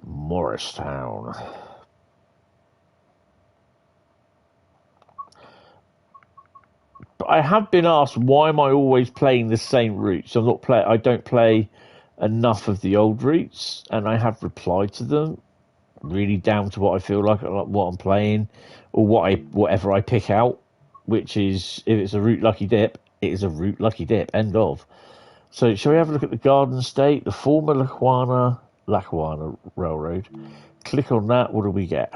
Morristown. But I have been asked, why am I always playing the same routes? I don't play enough of the old routes, and I have replied to them, really down to what I feel like what I'm playing, or whatever I pick out. Which is, if it's a route lucky dip, it is a route lucky dip. End of. So, shall we have a look at the Garden State, the former Lackawanna Railroad? Click on that. What do we get?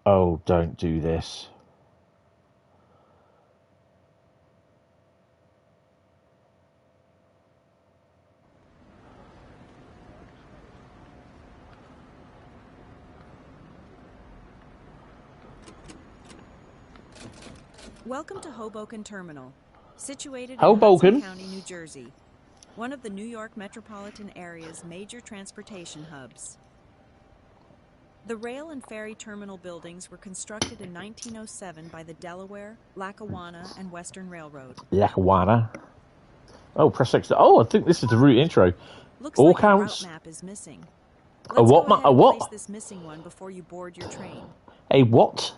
Oh, don't do this. Welcome to Hoboken Terminal, situated Hoboken, in Hudson County, New Jersey, one of the New York metropolitan area's major transportation hubs. The rail and ferry terminal buildings were constructed in 1907 by the Delaware, Lackawanna, and Western Railroad. Lackawanna. Oh, press X. Oh, I think this is the route intro. Looks All like counts. a route map is missing. A what? Let's go ahead A and what? place this missing one before you board your train. A what?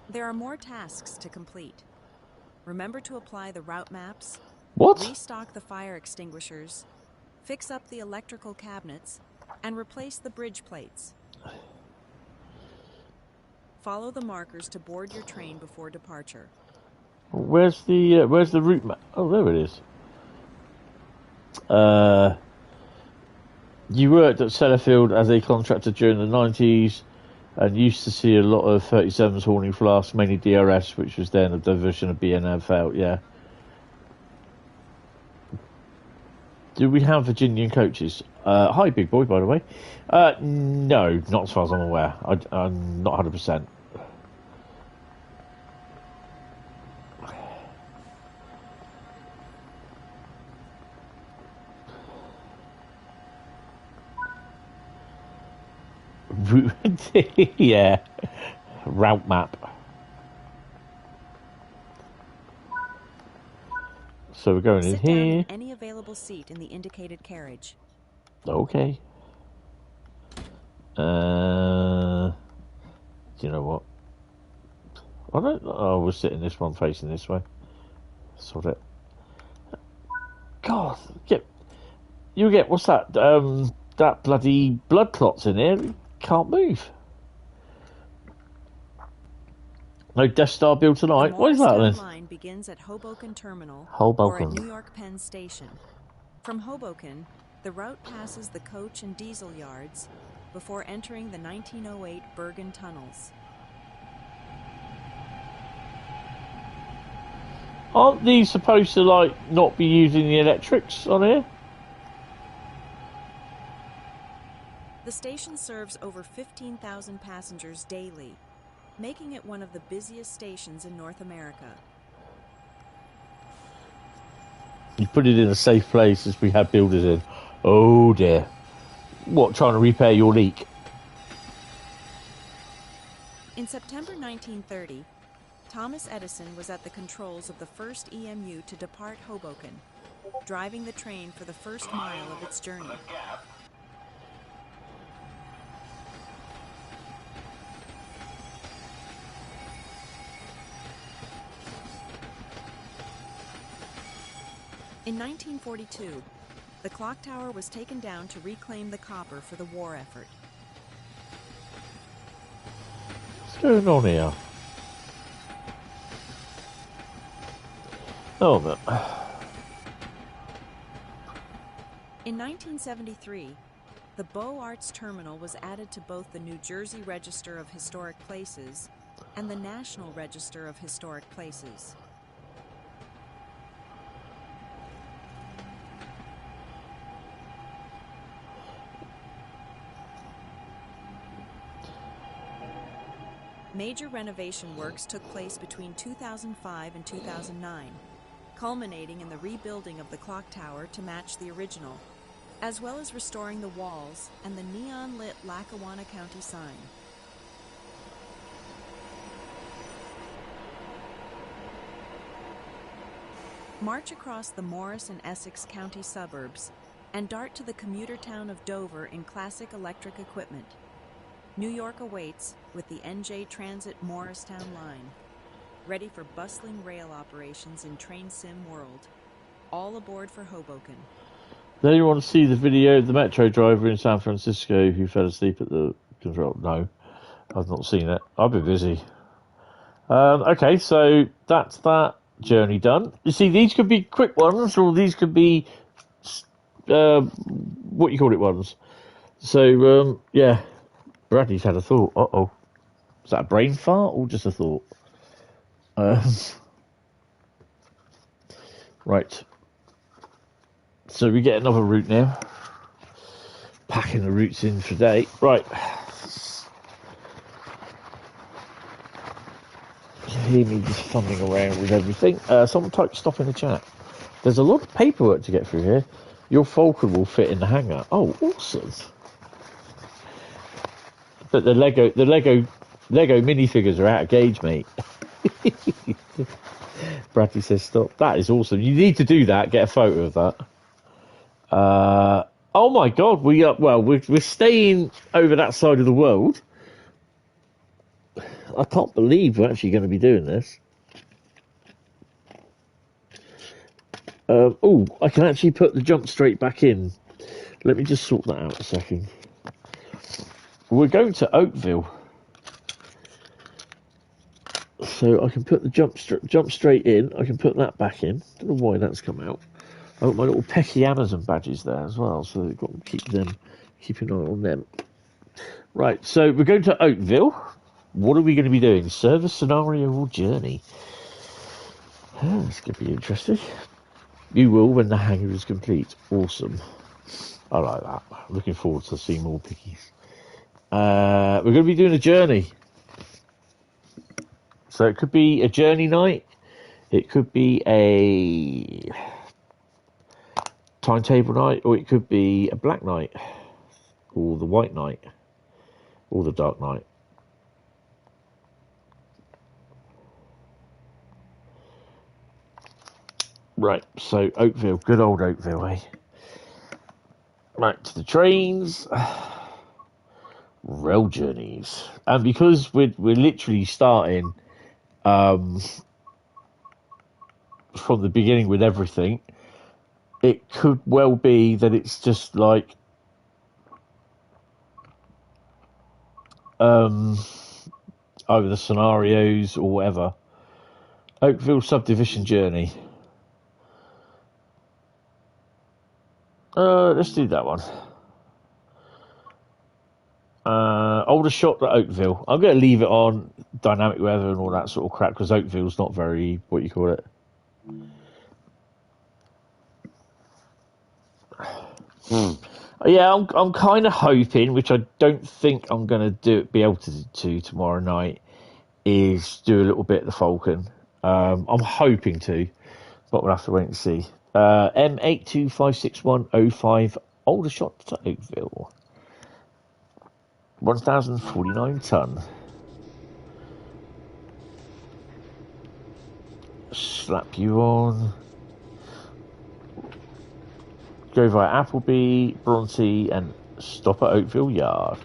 There are more tasks to complete. Remember to apply the route maps, What? restock the fire extinguishers, fix up the electrical cabinets, and replace the bridge plates. Follow the markers to board your train before departure. Where's the route map? Oh, there it is. You worked at Sellafield as a contractor during the 90s and used to see a lot of 37s hauling flasks, mainly DRS, which was then a division of BNFL, yeah. Do we have Virginian coaches? Hi, big boy, by the way. No, not as far as I'm aware. I'm not 100%. Yeah, route map. So we're going in Sit down here. in any available seat in the indicated carriage. Okay. Do you know what? We're sitting this one facing this way. Sort it. God, what's that? That bloody blood clots in here. Can't move. No Death Star built tonight. What is that then? The line begins at Hoboken Terminal Hoboken. or at New York Penn Station. From Hoboken, the route passes the coach and diesel yards before entering the 1908 Bergen tunnels. Aren't these supposed to not be using the electrics on here? The station serves over 15,000 passengers daily, making it one of the busiest stations in North America. You put it in a safe place as we had builders in. Oh dear. What, trying to repair your leak? In September 1930, Thomas Edison was at the controls of the first EMU to depart Hoboken, driving the train for the first mile of its journey. In 1942, the clock tower was taken down to reclaim the copper for the war effort. What's going on here? Oh, no. In 1973, the Beaux Arts Terminal was added to both the New Jersey Register of Historic Places and the National Register of Historic Places. Major renovation works took place between 2005 and 2009, culminating in the rebuilding of the clock tower to match the original. as well as restoring the walls and the neon-lit Lackawanna County sign. March across the Morris and Essex County suburbs and dart to the commuter town of Dover in classic electric equipment. New York awaits with the NJ Transit Morristown Line, ready for bustling rail operations in train sim world. All aboard for Hoboken. Then you want to see the video of the metro driver in San Francisco who fell asleep at the control? No, I've not seen it. I've been busy. Okay, so that's that journey done. You see, these could be quick ones, or these could be what you call it ones. So yeah, Bradley's had a thought. Uh-oh, is that a brain fart or just a thought? Right. So we get another route now. Packing the routes in for today. Right. You hear me just fumbling around with everything. Someone type stop in the chat. There's a lot of paperwork to get through here. Your Falcon will fit in the hangar. Oh, awesome. But the Lego minifigures are out of gauge, mate. Bradley says stop. That is awesome. You need to do that. Get a photo of that. Oh my God, we're staying over that side of the world. I can't believe we're actually going to be doing this. Oh, I can actually put the jump straight back in. Let me just sort that out a second. We're going to Oakville, so I can put the jump straight in. I can put that back in. Don't know why that's come out. I've got my little Pecky Amazon badges there as well, so I've got to keep an eye on them. Right, so we're going to Oakville. What are we going to be doing? Service, scenario, or journey? Oh, this could be interesting. You will when the hangar is complete. Awesome. I like that. Looking forward to seeing more pickies. We're going to be doing a journey. So it could be a journey night. It could be a timetable night, or it could be a black night, or the white night, or the dark night. Right, so Oakville, good old Oakville, eh? Right, to the trains, rail journeys, and because we're literally starting from the beginning with everything, it could well be that it's just like either the scenarios or whatever. Oakville Sub Division journey. Let's do that one. Aldershot to Oakville. I'm going to leave it on dynamic weather and all that sort of crap because Oakville's not very, what you call it. Yeah, I'm kind of hoping, which I don't think I'm going to be able to do tomorrow night, is do a little bit of the Falcon. I'm hoping to, but we'll have to wait and see. M825610 Aldershot to Oakville. 1,049 ton. Slap you on. Go via Appleby, Bronte, and stop at Oakville Yard.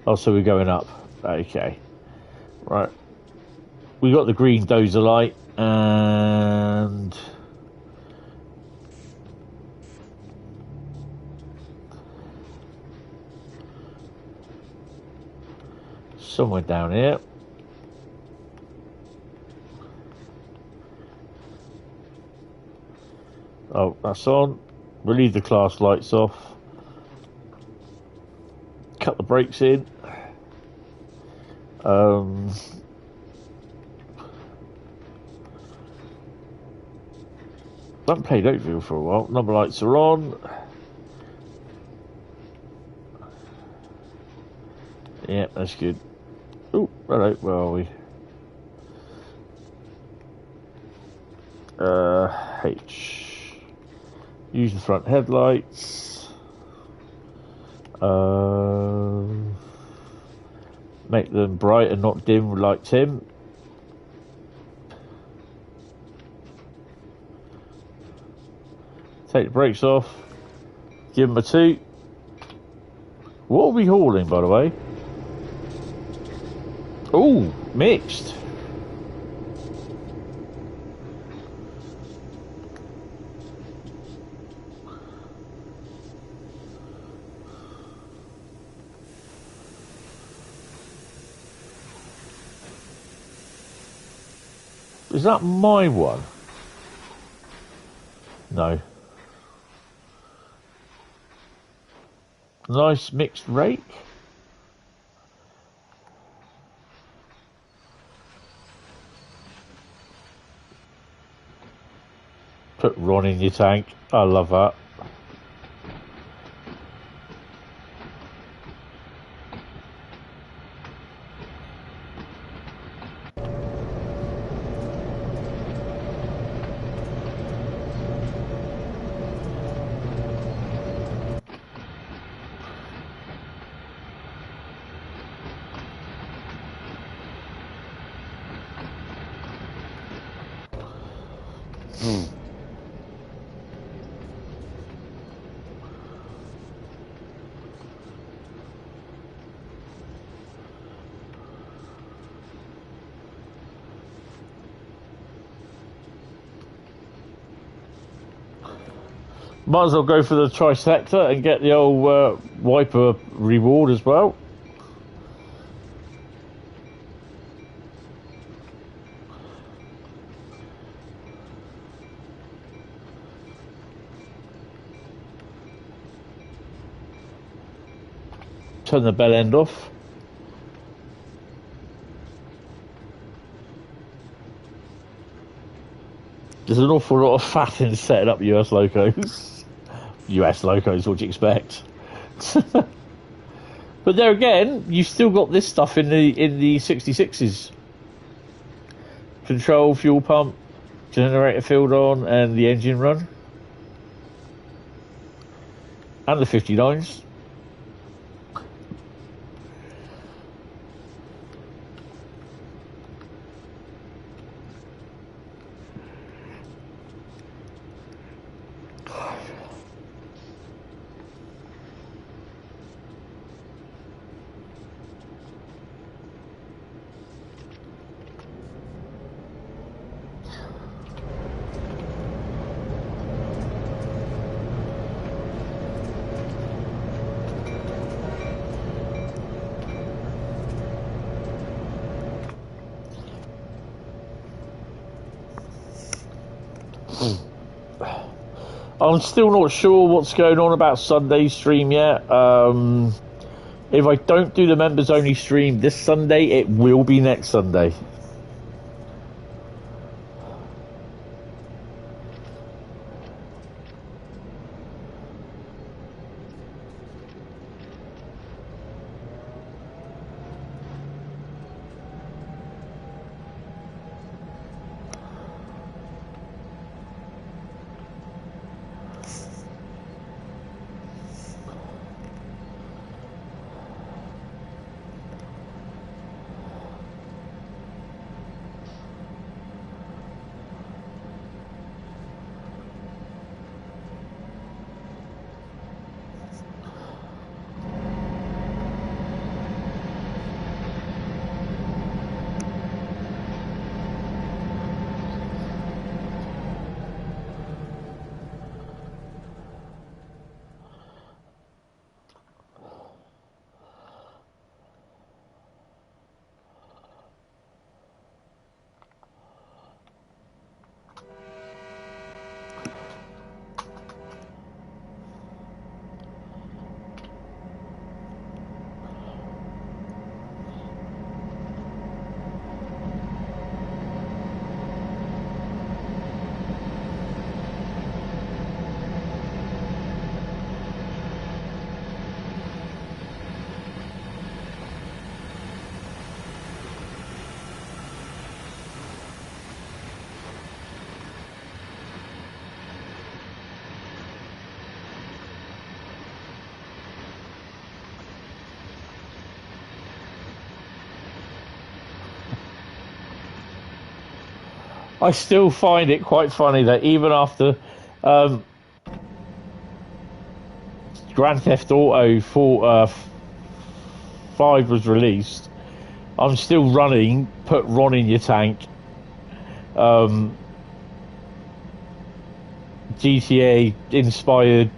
Oh, so we're going up. Okay. Right. We got the green dozer light, and somewhere down here. Oh, that's on. We'll leave the class lights off. Cut the brakes in. I haven't played Oakville for a while. Number lights are on. Yeah, that's good. Oh, hello, where are we? H. Use the front headlights. Make them bright and not dim like Tim. Take the brakes off. Give them a toot. What are we hauling, by the way? Oh, mixed. Is that my one? No. Nice mixed rake. Put Ron in your tank. I love that. Might as well go for the trisector and get the old wiper reward as well. Turn the bell end off. There's an awful lot of fat in setting up US locos. US locos, what do you expect? But there again, you've still got this stuff in the 66s. Control, fuel pump, generator field on, and the engine run. And the 59s. I'm still not sure what's going on about Sunday's stream yet. If I don't do the members only stream this Sunday, it will be next Sunday. I still find it quite funny that even after Grand Theft Auto 5 was released, I'm still running Put Ron in Your Tank, GTA inspired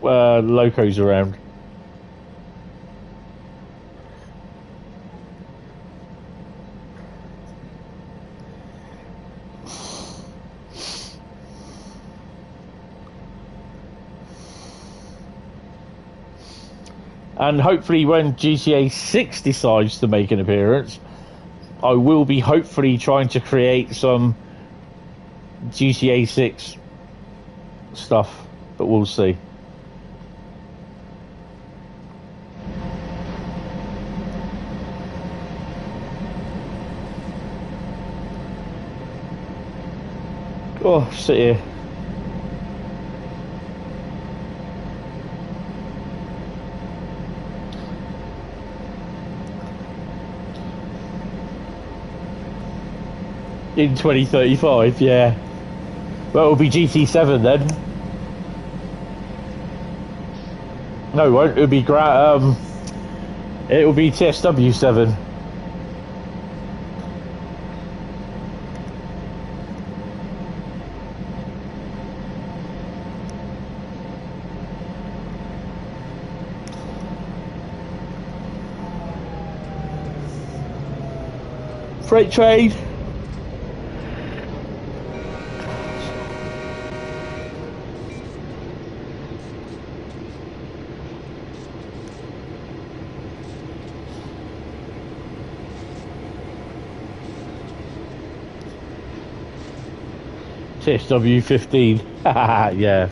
locos around. And hopefully when GTA 6 decides to make an appearance, I will be hopefully trying to create some GTA 6 stuff, but we'll see. Oh, sit here. In 2035, yeah. Well, it'll be GT7 then. No, it won't. It'll be it'll be TSW7. Freight train. TSW15. Yeah.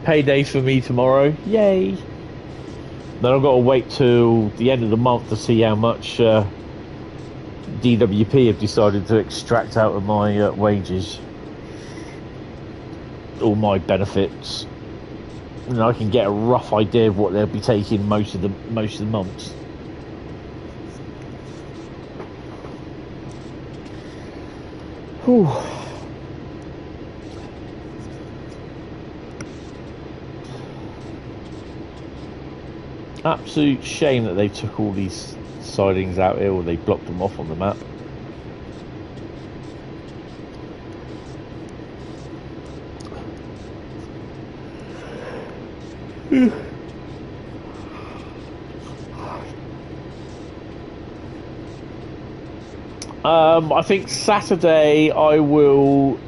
Payday for me tomorrow. Yay. Then I've got to wait till the end of the month to see how much DWP have decided to extract out of my wages. All my benefits. And I can get a rough idea of what they'll be taking most of the months. Whew. Absolute shame that they took all these sidings out here, or they blocked them off on the map. I think Saturday it'll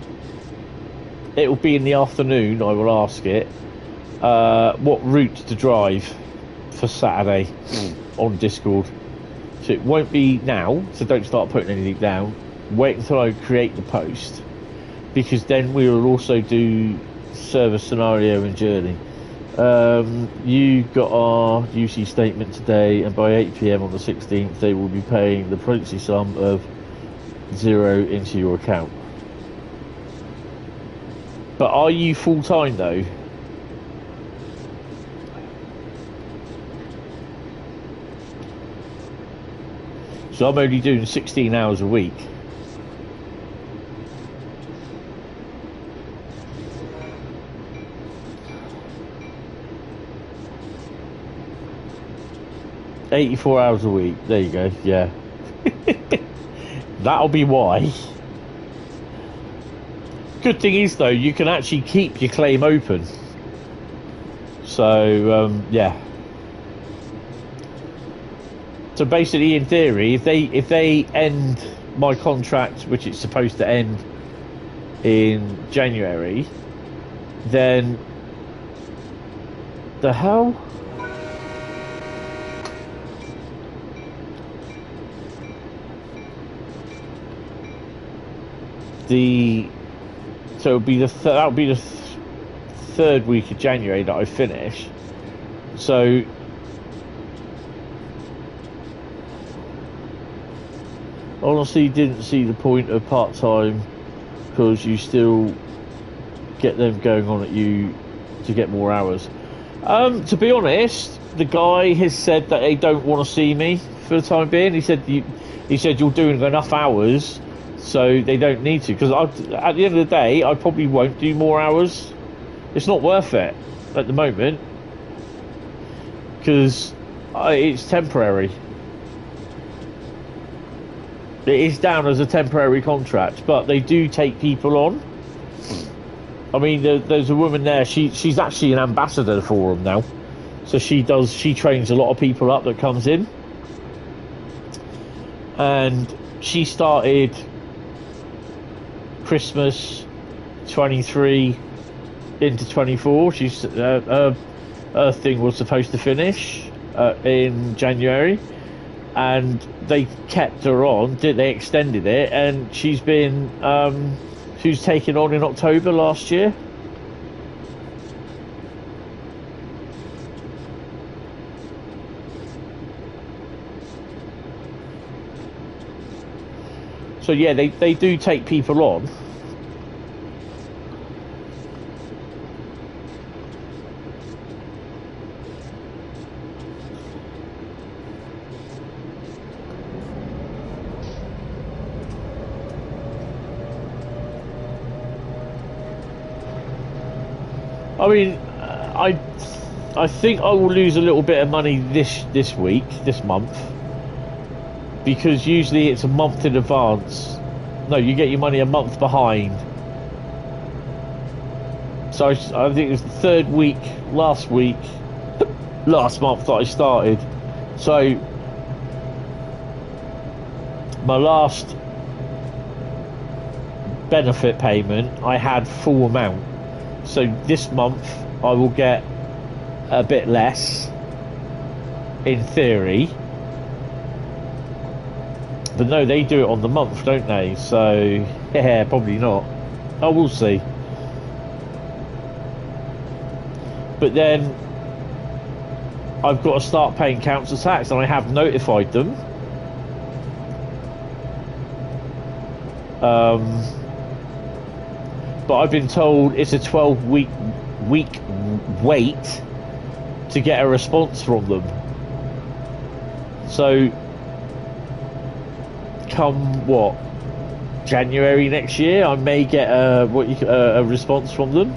be in the afternoon. I will ask it what route to drive for Saturday on Discord. So it won't be now, so don't start putting anything down. Wait until I create the post, because then we will also do service scenario and journey. You got our UC statement today, and by 8 PM on the 16th they will be paying the princely sum of 0 into your account. But are you full time though? So I'm only doing 16 hours a week. $84 hours a week. There you go. Yeah. That'll be why. Good thing is though, you can actually keep your claim open. So yeah. So basically, in theory, if they end my contract, which it's supposed to end in January, then the hell? So it'll be that'll be the third week of January that I finish. So honestly, didn't see the point of part-time, because you still get them going on at you to get more hours. To be honest, the guy has said that they don't want to see me for the time being. He said you're doing enough hours, so they don't need to. Because at the end of the day, I probably won't do more hours. It's not worth it at the moment, because it's temporary. It is down as a temporary contract, but they do take people on. I mean, there's a woman there. She's actually an ambassador for them now. So she trains a lot of people up that comes in, and she started Christmas 23 into 24. She's her thing was supposed to finish in January. And they kept her on. They extended it, and she's been she was taken on in October last year. So yeah, they do take people on. I mean, I think I will lose a little bit of money this month, because usually it's a month in advance. No, you get your money a month behind. So I think it was the third week last month that I started. So my last benefit payment, I had full amount. So this month I will get a bit less, in theory. But no, they do it on the month, don't they? So yeah, probably not. I will see. But then I've got to start paying council tax, and I have notified them. But I've been told it's a 12-week wait to get a response from them. So come January next year, I may get a response from them.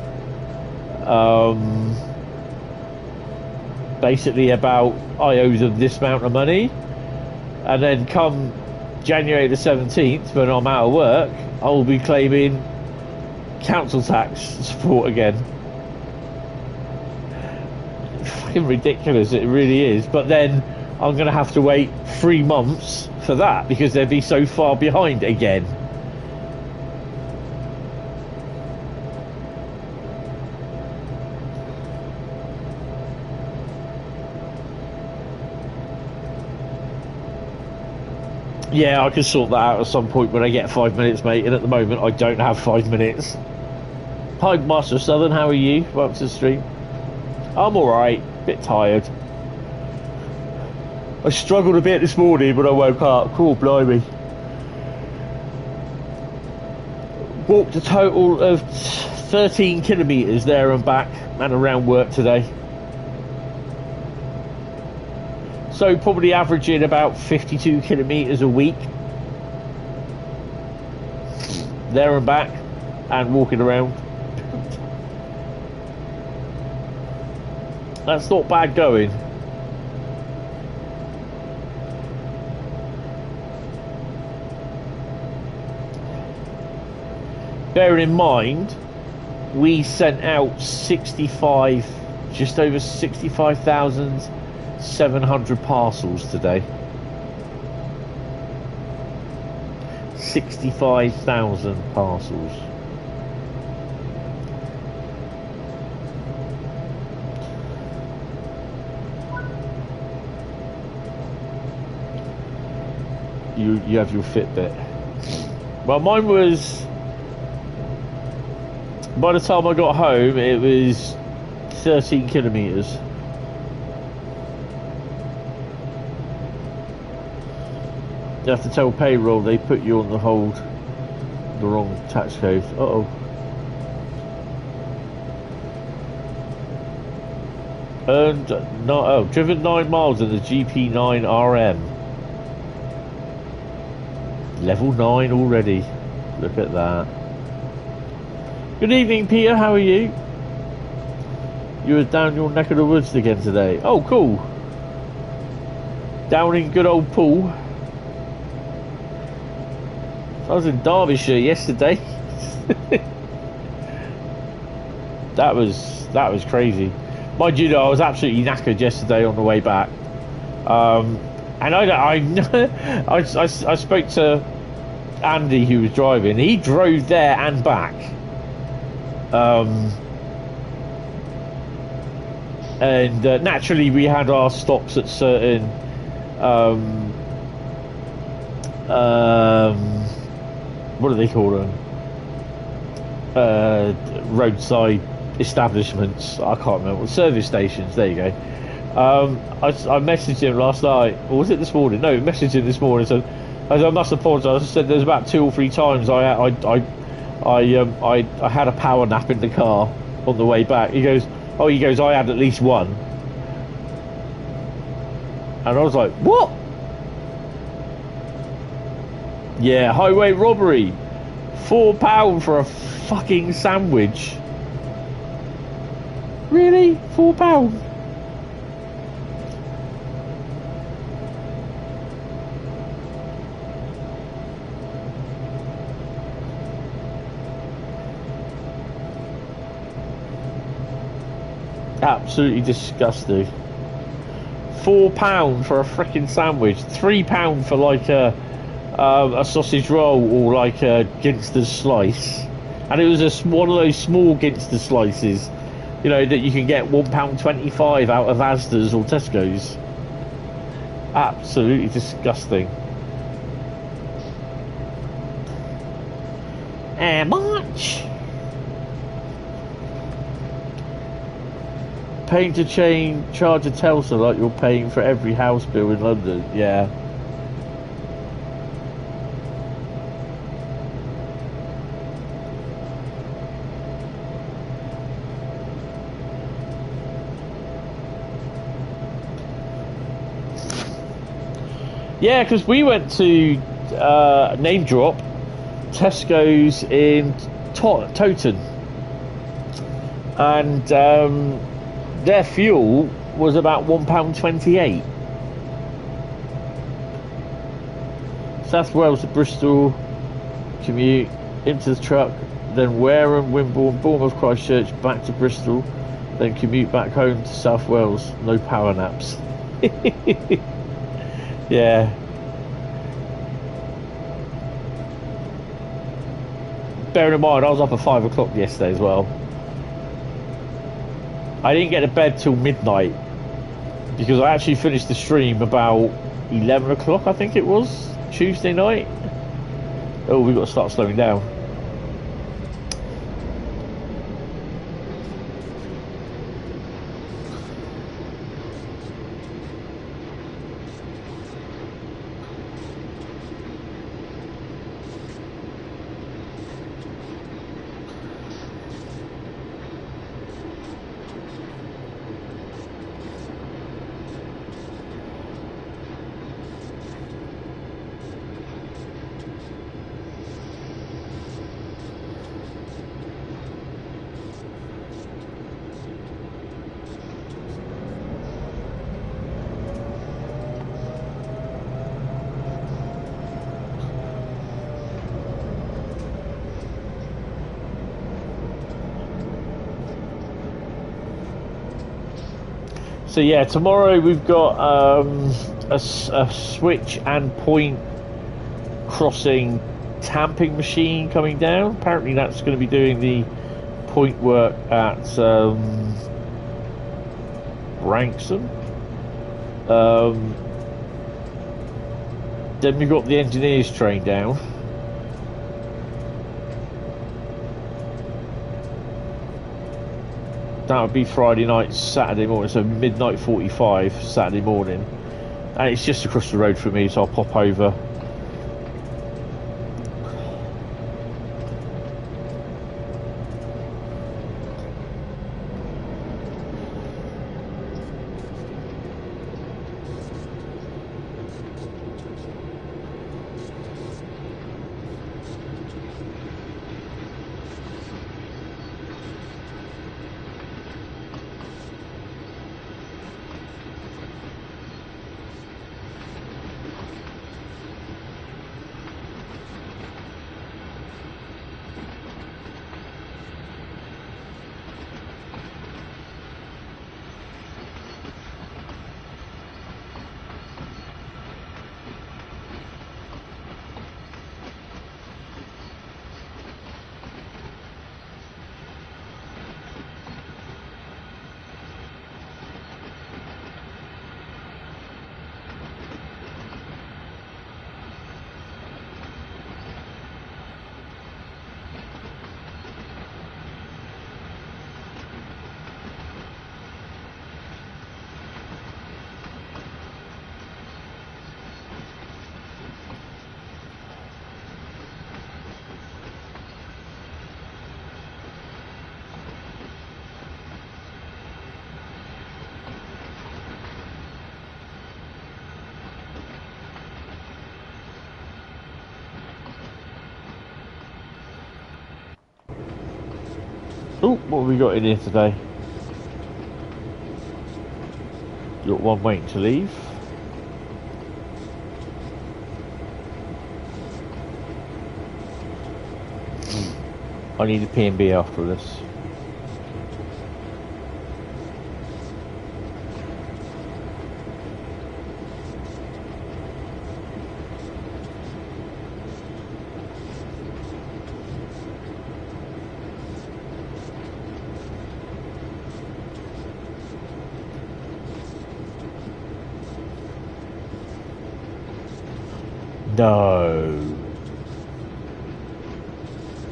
Basically about I owe them this amount of money, and then come January the 17th, when I'm out of work, I will be claiming council tax support again. Fucking ridiculous, it really is. But then I'm going to have to wait 3 months for that, because they'd be so far behind again. Yeah, I can sort that out at some point when I get 5 minutes, mate, and at the moment I don't have 5 minutes. Hi, Master Southern, how are you? Welcome to the stream. I'm alright, bit tired. I struggled a bit this morning when I woke up. Cool, blimey. Walked a total of 13 kilometres there and back and around work today. So probably averaging about 52 kilometres a week. There and back and walking around. That's not bad going. Bearing in mind, we sent out just over 65,700 parcels today. 65,000 parcels. You have your Fitbit. Well, mine was, by the time I got home, it was 13 kilometres. You have to tell payroll they put you on the hold, the wrong tax code. Uh-oh. Driven 9 miles in the GP9 RM. Level 9 already. Look at that. Good evening, Peter. How are you? You were down your neck of the woods again today. Oh, cool. Down in good old Poole. I was in Derbyshire yesterday. That was crazy. Mind you, though, I was absolutely knackered yesterday on the way back. And I spoke to Andy, who was driving. He drove there and back. And naturally, we had our stops at certain what do they call them? Roadside establishments. I can't remember. Service stations. There you go. I messaged him last night, or was it this morning? No, messaged him this morning. So I must apologise. I said there's about 2 or 3 times I had a power nap in the car on the way back. He goes, I had at least one, and I was like, what? Yeah, highway robbery, £4 for a fucking sandwich. Really, £4? Absolutely disgusting. £4 for a freaking sandwich. £3 for like a sausage roll or like a Ginster slice, and it was one of those small Ginster slices, you know, that you can get £1.25 out of Asda's or Tesco's. Absolutely disgusting. How much? Paying to charge a Telstra like you're paying for every house bill in London. Yeah. Yeah, because we went to name drop Tesco's in Toton, and their fuel was about £1.28. South Wales to Bristol, commute into the truck, then Wareham, Wimborne, Bournemouth, Christchurch, back to Bristol, then commute back home to South Wales. No power naps. Yeah. Bearing in mind, I was up at 5 o'clock yesterday as well. I didn't get to bed till midnight because I actually finished the stream about 11 o'clock, I think it was, Tuesday night. Oh, we've got to start slowing down. So yeah, tomorrow we've got a switch and point crossing tamping machine coming down. Apparently that's going to be doing the point work at Branksome. Then we've got the engineers train down. That would be Friday night, Saturday morning, so midnight 45 Saturday morning. And it's just across the road from me, so I'll pop over. Oh, what have we got in here today? You got one waiting to leave. I need a P&B after this. No.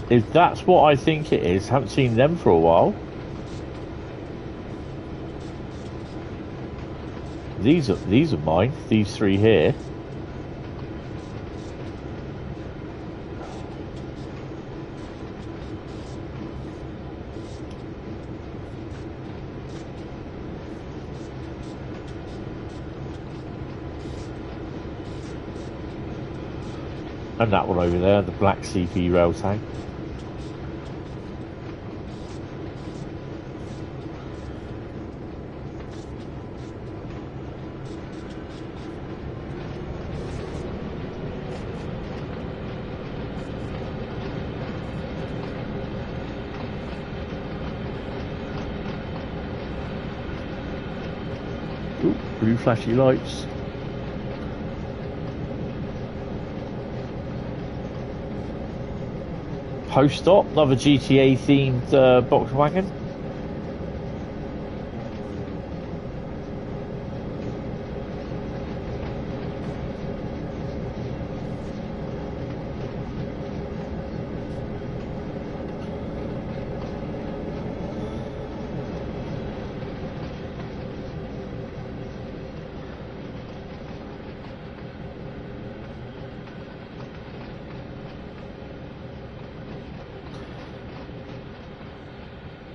If that's what I think it is, haven't seen them for a while. These are mine. These three here. And that one over there, the black CP rail tank. Ooh, blue flashy lights. Post stop, another GTA themed box wagon.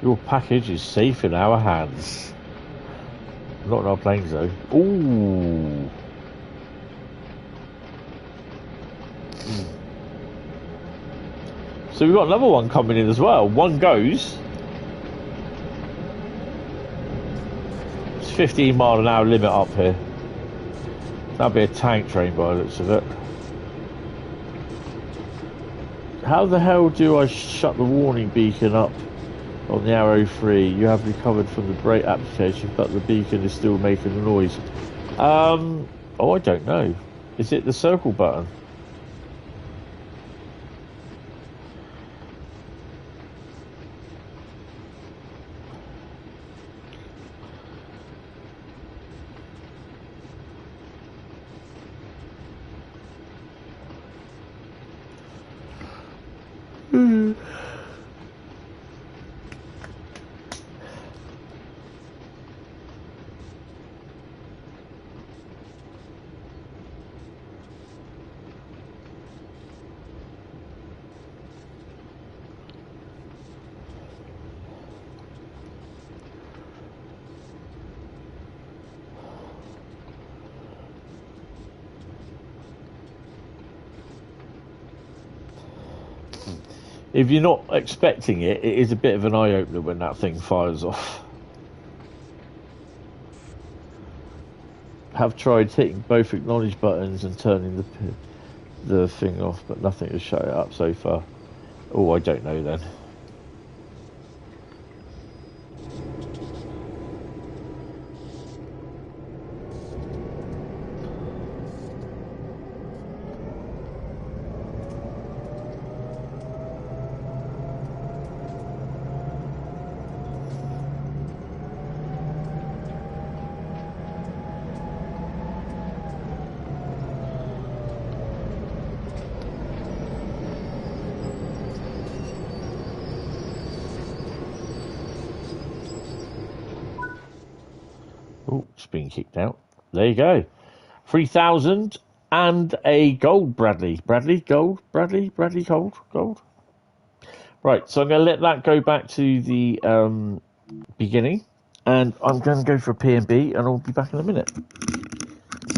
Your package is safe in our hands. Not in our planes though. Ooh. So we've got another one coming in as well. One goes. It's 15 mile an hour limit up here. That'll be a tank train by the looks of it. How the hell do I shut the warning beacon up? On the arrow 3, you have recovered from the brake application, but the beacon is still making a noise. Oh, I don't know. Is it the circle button? If you're not expecting it, it is a bit of an eye opener when that thing fires off. Have tried hitting both acknowledge buttons and turning the thing off, but nothing has shut it up so far. Oh, I don't know then. Oh, it's been kicked out. There you go. 3,000 and a gold, Bradley. Bradley, gold. Bradley, gold. Gold. Right, so I'm going to let that go back to the beginning. And I'm going to go for a P&B, and I'll be back in a minute.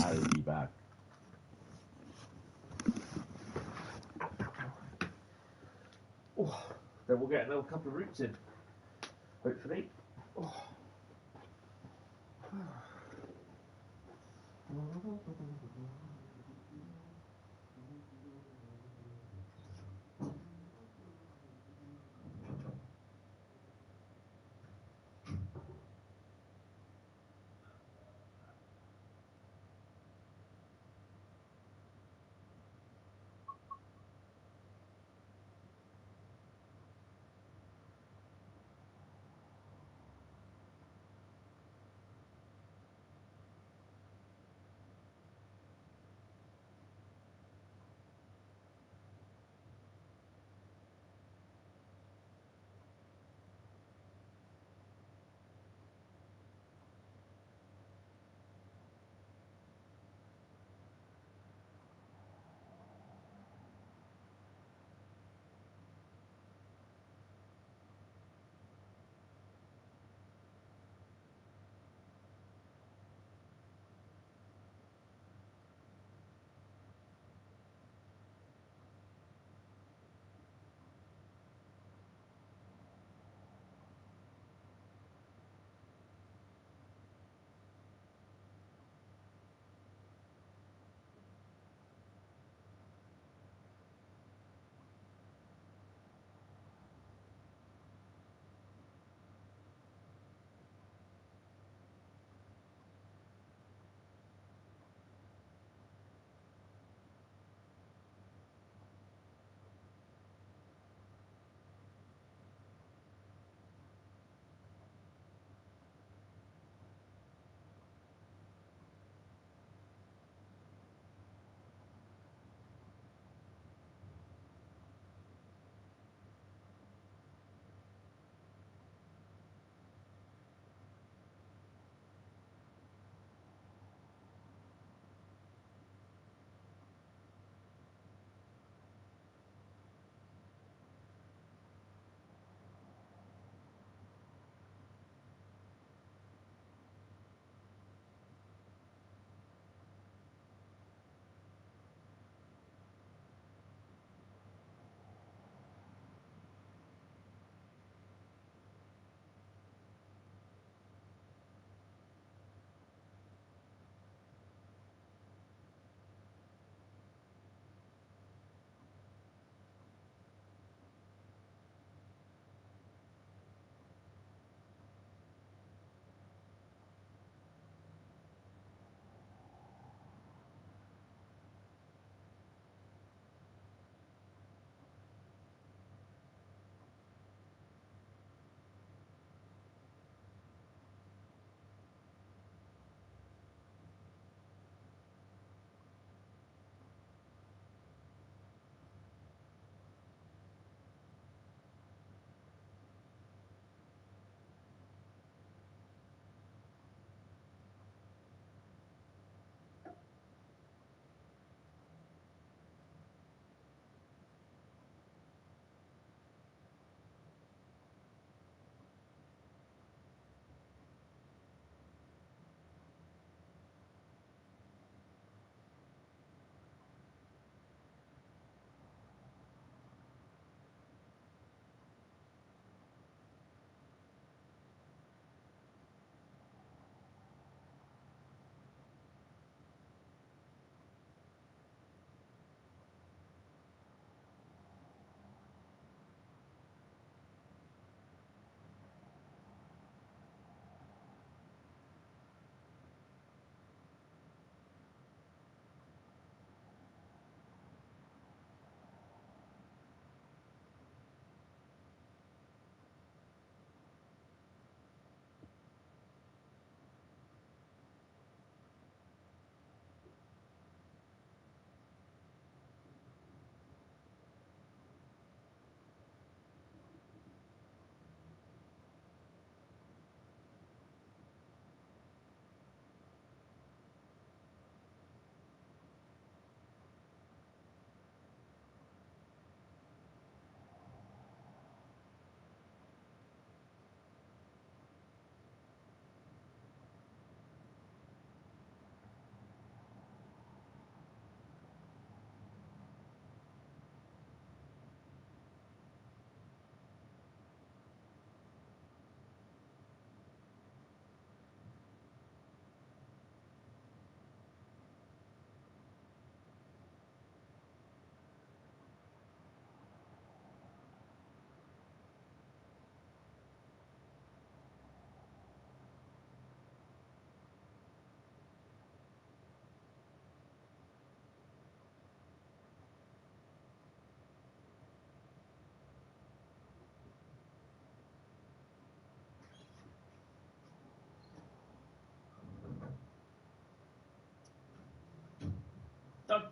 I'll be back. Oh, then we'll get another couple of routes in, hopefully. Oh.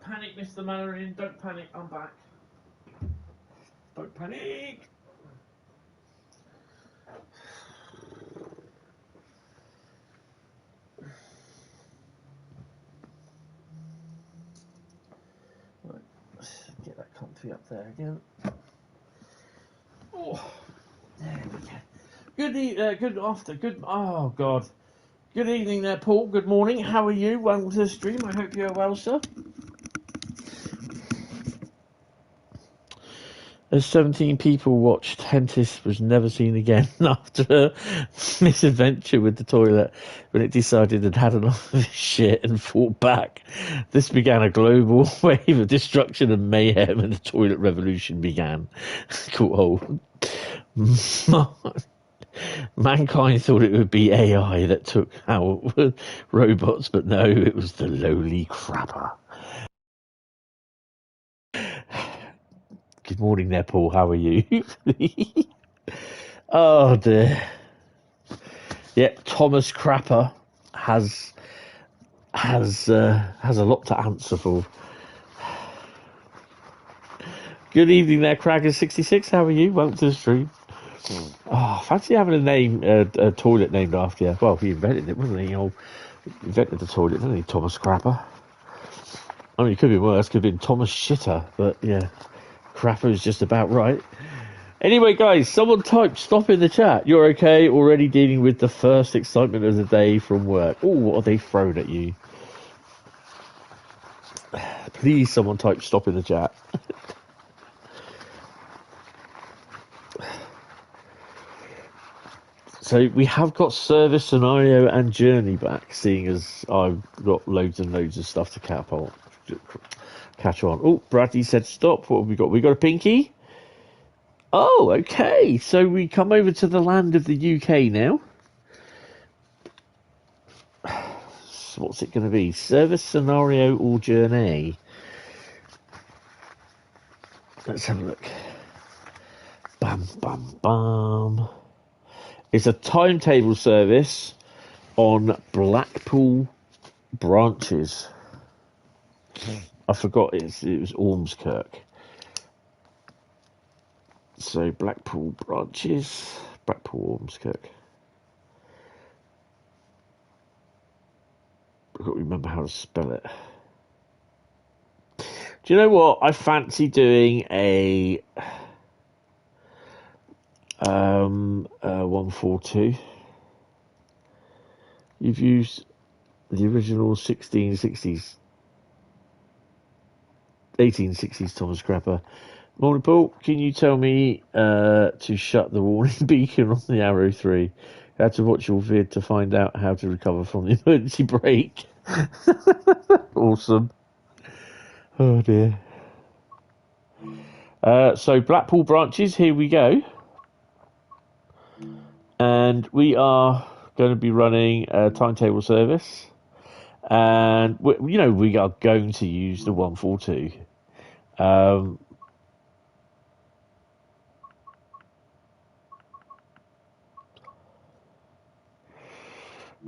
panic, Mr. Mallory. Don't panic. I'm back. Don't panic. Right, let's get that comfy up there again. Oh, there we go. Oh God. Good evening there, Paul. Good morning. How are you? Welcome to the stream. I hope you're well, sir. As 17 people watched, Hentis was never seen again after a misadventure with the toilet when it decided it had enough of its shit and fought back. This began a global wave of destruction and mayhem, and the toilet revolution began. Cool. Mankind thought it would be AI that took out robots, but no, it was the lowly crapper. Good morning there, Paul. How are you? Oh dear. Yep, Thomas Crapper has a lot to answer for. Good evening there, Cragger66. How are you? Welcome to the stream. Oh, fancy having a toilet named after you. Well, he invented it, wasn't he? He invented the toilet, didn't he, Thomas Crapper? I mean, it could be worse. Could have been Thomas Shitter, but yeah, Crapper is just about right. Anyway, guys, someone type stop in the chat. You're okay? Already dealing with the first excitement of the day from work. Oh, what are they throwing at you? Please, someone type stop in the chat. So we have got service scenario and journey back, seeing as I've got loads and loads of stuff to catch on. Oh, Bradley said stop. What have we got? We got a pinky. Oh, okay. So we come over to the land of the UK now. So what's it going to be? Service scenario or journey? Let's have a look. Bam, bam, bam. It's a timetable service on Blackpool branches. I forgot it was Ormskirk. So Blackpool branches, Blackpool Ormskirk. I've got to remember how to spell it. Do you know what? I fancy doing a 142. You've used the original 1860s Thomas Crapper. Morning, Paul. Can you tell me to shut the warning beacon on the Arrow 3? I had to watch your vid to find out how to recover from the emergency brake. Awesome. Oh dear. So Blackpool branches, here we go. And we are going to be running a timetable service. And, we are going to use the 142.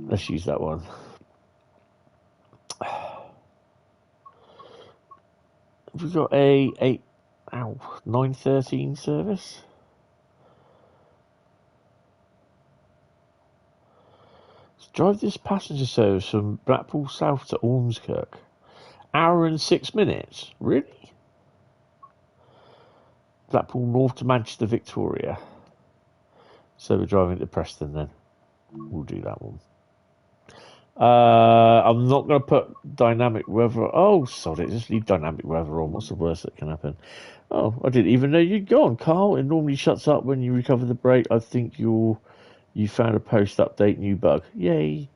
Let's use that one. We've got a 913 service. Let's drive this passenger service from Blackpool South to Ormskirk. Hour and 6 minutes. Really? Blackpool North to Manchester, Victoria. So we're driving to Preston then. We'll do that one. I'm not going to put dynamic weather. Oh, sod it. Just leave dynamic weather on. What's the worst that can happen? Oh, I didn't even know you'd gone, Carl. It normally shuts up when you recover the brake. I think you found a post-update new bug. Yay.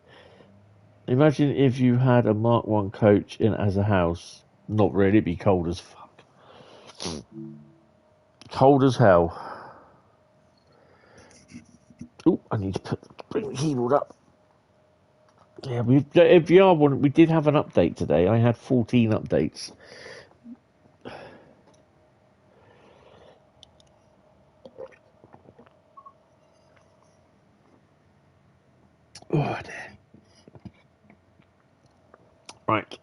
Imagine if you had a Mark 1 coach in as a house. Not really. It'd be cold as fuck. Cold as hell. Oh, I need to bring the keyboard up. Yeah, we did have an update today. I had 14 updates. Oh, dear. Right.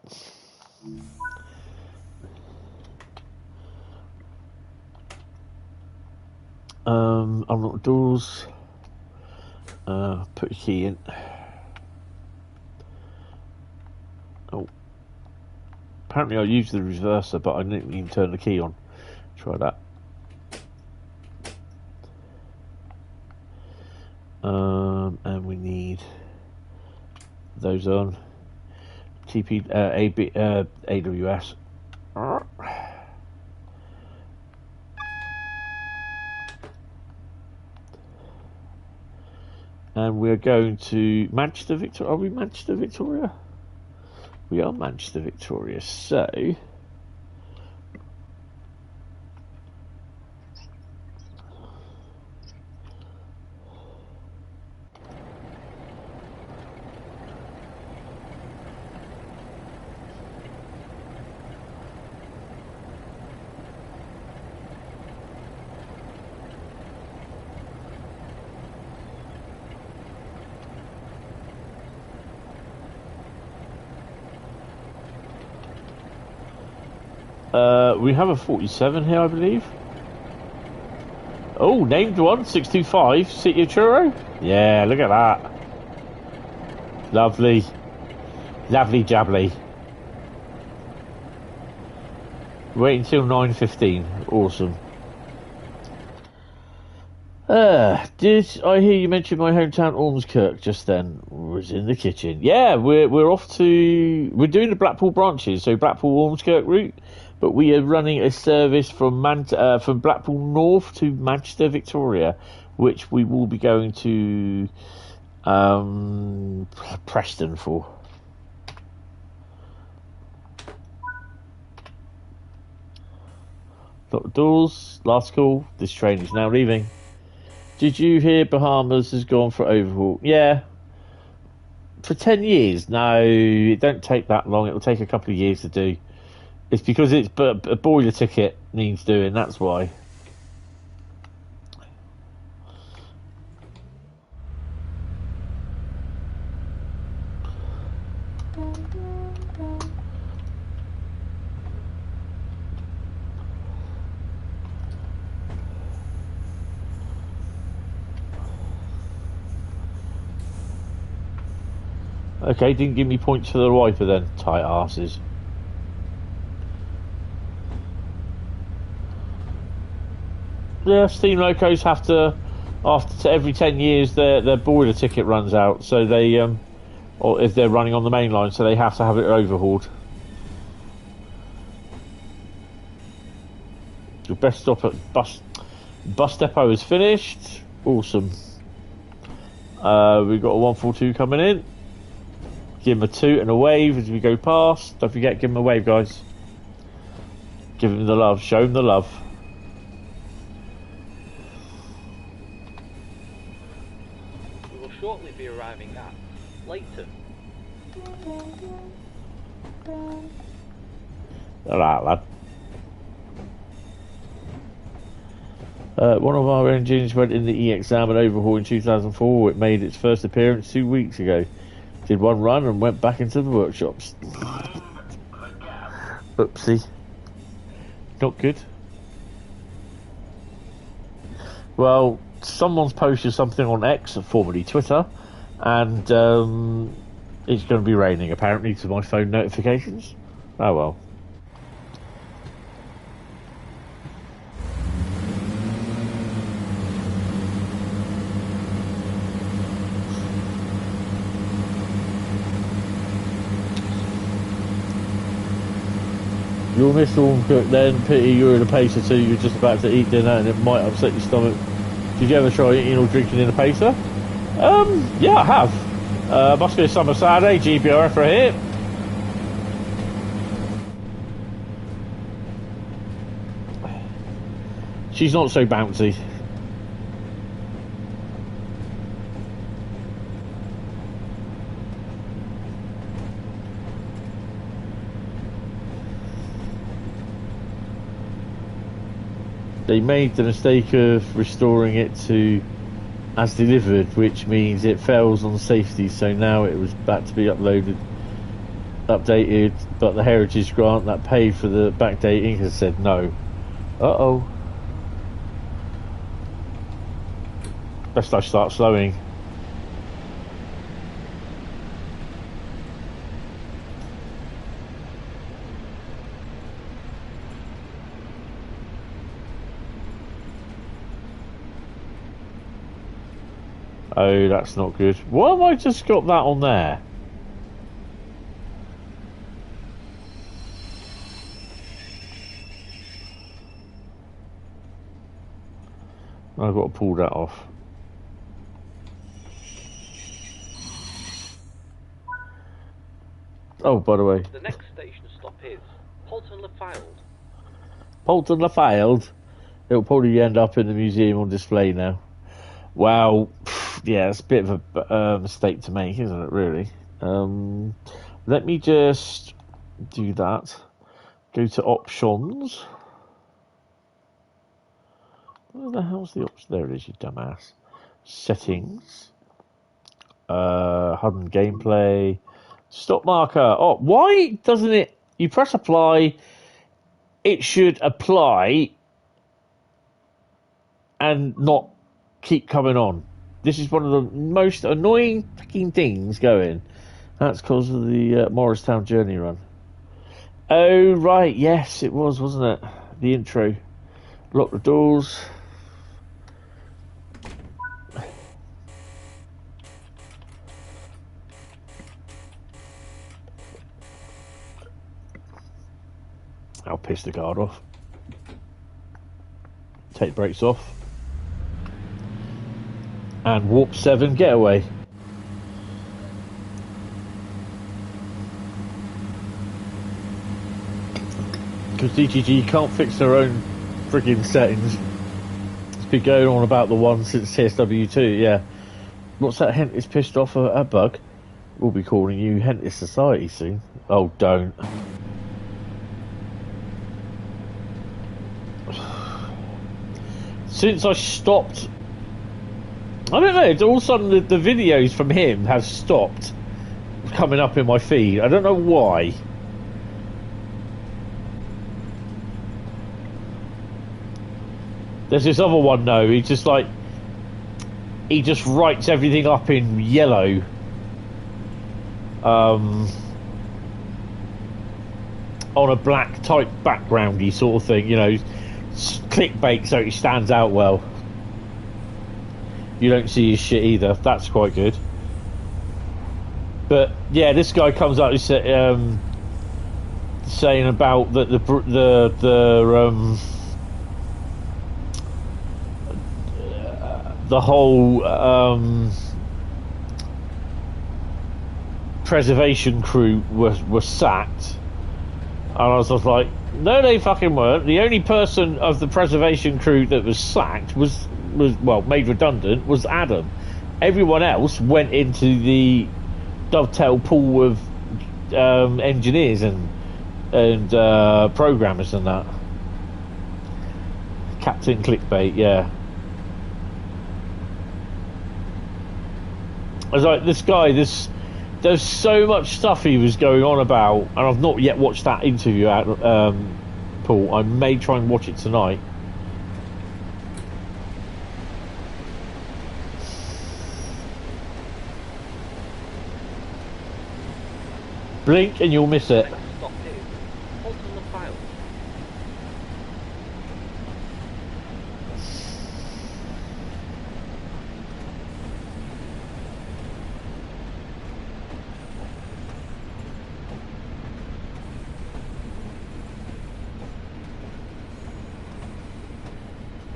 Unlock the doors. Put your key in. Oh. Apparently I used the reverser, but I didn't even turn the key on. Try that. And we need those on. TP, AWS. And we're going to Manchester, Victoria. Are we Manchester, Victoria? We are Manchester, Victoria. So, we have a 47 here, I believe. Oh, named one, 625, City of Truro. Yeah, look at that. Lovely. Lovely jubbly. Wait until 9:15. Awesome. Did I hear you mention my hometown Ormskirk just then? Was in the kitchen. Yeah, we're off to... We're doing the Blackpool branches, so Blackpool Ormskirk route. But we are running a service from Blackpool North to Manchester, Victoria, which we will be going to Preston for. Lock the doors. Last call. This train is now leaving. Did you hear Bahamas has gone for overhaul? Yeah. For 10 years? No, it don't take that long. It'll take a couple of years to do. It's because it's a boiler ticket needs doing, that's why. Okay, didn't give me points for the wiper then, tight asses. Yeah, steam locos have to, after every 10 years, their boiler ticket runs out. So they, or if they're running on the main line, so they have to have it overhauled. Your best stop at bus depot is finished. Awesome. We've got a 142 coming in. Give him a toot and a wave as we go past. Don't forget, give him a wave, guys. Give him the love. Show him the love. Shortly be arriving at Leighton. Alright, lad. One of our engines went in the E-exam and overhaul in 2004. It made its first appearance 2 weeks ago. Did one run and went back into the workshops. Oopsie. Not good. Well, someone's posted something on X, formerly Twitter, and it's going to be raining apparently to my phone notifications. Oh well. You'll miss Ormskirk then, pity you're in a pacer too, you're just about to eat dinner and it might upset your stomach. Did you ever try eating or drinking in a pacer? Yeah, I have. Must be a summer Saturday, GBRF right here. She's not so bouncy. They made the mistake of restoring it to as delivered, which means it fails on safety, so now it was back to be updated, but the Heritage Grant that paid for the backdating has said no. Uh-oh. Best I start slowing. Oh, that's not good. Why have I just got that on there? I've got to pull that off. Oh, by the way. The next station stop is Polton-le-Field. Polton-le-Field. It'll probably end up in the museum on display now. Well, yeah, it's a bit of a mistake to make, isn't it, really? Let me just do that. Go to options. Where the hell's the option? There it is, you dumbass. Settings. HUD and gameplay. Stop marker. Oh, why doesn't it... You press apply, it should apply and not keep coming on. This is one of the most annoying fucking things going. That's because of the Morristown journey run. Oh, right. Yes, it was, wasn't it? The intro. Lock the doors. I'll piss the guard off. Take the brakes off. And warp 7 getaway. Because DGG can't fix their own frigging settings. It's been going on about the one since TSW2, yeah. What's that? Hentis pissed off a bug? We'll be calling you Hentis Society soon. Oh, don't. Since I stopped... I don't know, all of a sudden the videos from him have stopped coming up in my feed. I don't know why. There's this other one though, he just writes everything up in yellow. On a black type backgroundy sort of thing, you know, clickbait so it stands out well. You don't see his shit either. That's quite good. But yeah, this guy comes up saying about that the whole preservation crew were sacked, and I was just like, no, they fucking weren't. The only person of the preservation crew that was sacked was made redundant was Adam. Everyone else went into the Dovetail pool of engineers and programmers and that. Captain Clickbait, yeah. I was like, this guy, there's so much stuff he was going on about, and I've not yet watched that interview out, Paul. I may try and watch it tonight. Blink and you'll miss it. Stop here. Polton-le-Field.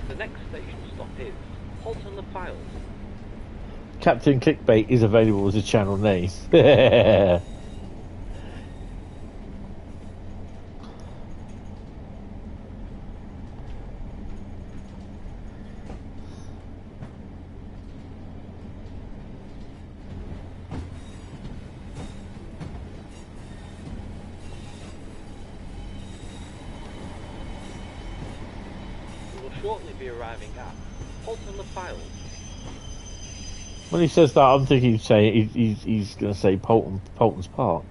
The next station stop is Polton-le-Field. Captain Clickbait is available as a channel name. Shortly be arriving at Polton-le-Field. When he says that, I'm thinking he's going to say Polton's Park.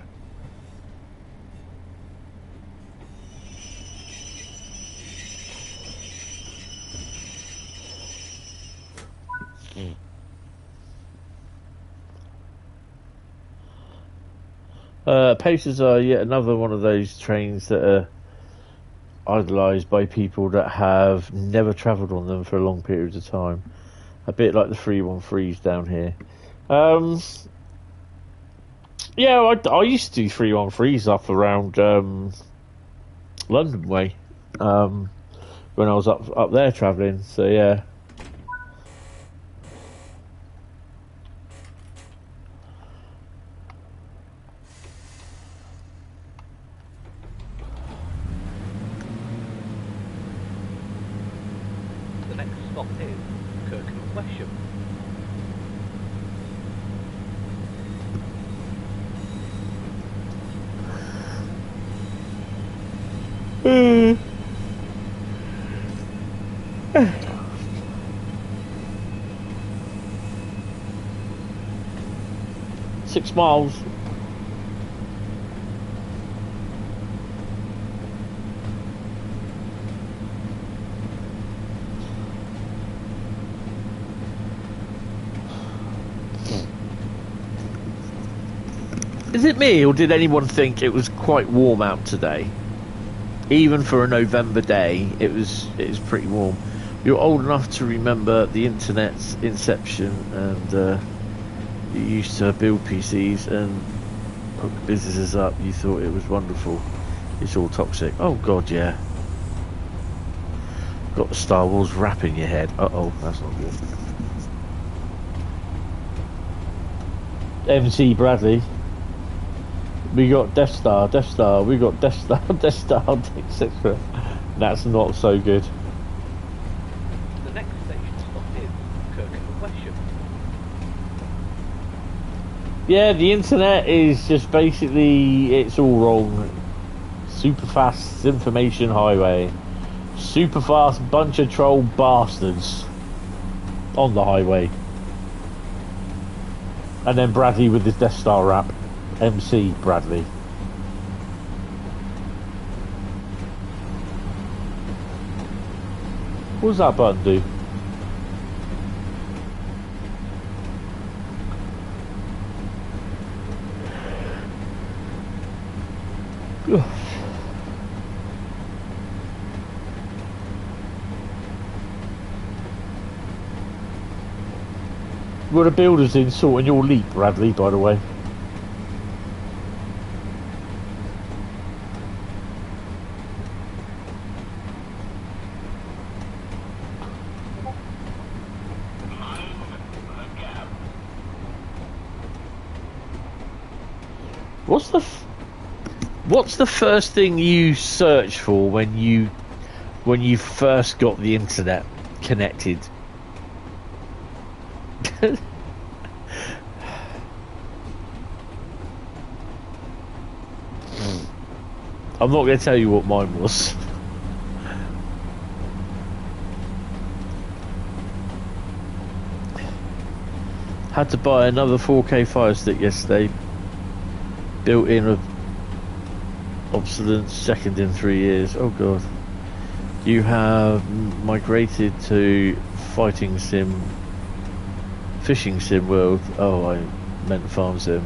Pacers are yet another one of those trains that are idolised by people that have never travelled on them for a long period of time. A bit like the 313s down here. Yeah, I used to do 313s up around London way when I was up there travelling. So yeah. The next stop is Kirkenwesham. Mm. 6 miles. Is it me, or did anyone think it was quite warm out today? Even for a November day, it was pretty warm. You're old enough to remember the internet's inception, and you used to build PCs and hook businesses up. You thought it was wonderful. It's all toxic. Oh God, yeah. Got the Star Wars rap in your head. Uh-oh, that's not good. MC Bradley. We got Death Star, we got Death Star, etc. That's not so good. The next station stop is Kirkenwesham. Yeah, the internet is just basically, it's all wrong. Super fast information highway. Super fast bunch of troll bastards on the highway. And then Bradley with his Death Star rap. MC Bradley. What does that button do? Ugh. Were the builders in sorting your leap, Bradley, by the way? What's the first thing you search for when you first got the internet connected? I'm not going to tell you what mine was. Had to buy another 4K Fire Stick yesterday. Built in a obsolete, second in 3 years. Oh god. You have migrated to fighting sim, fishing sim world. Oh, I meant farm sim.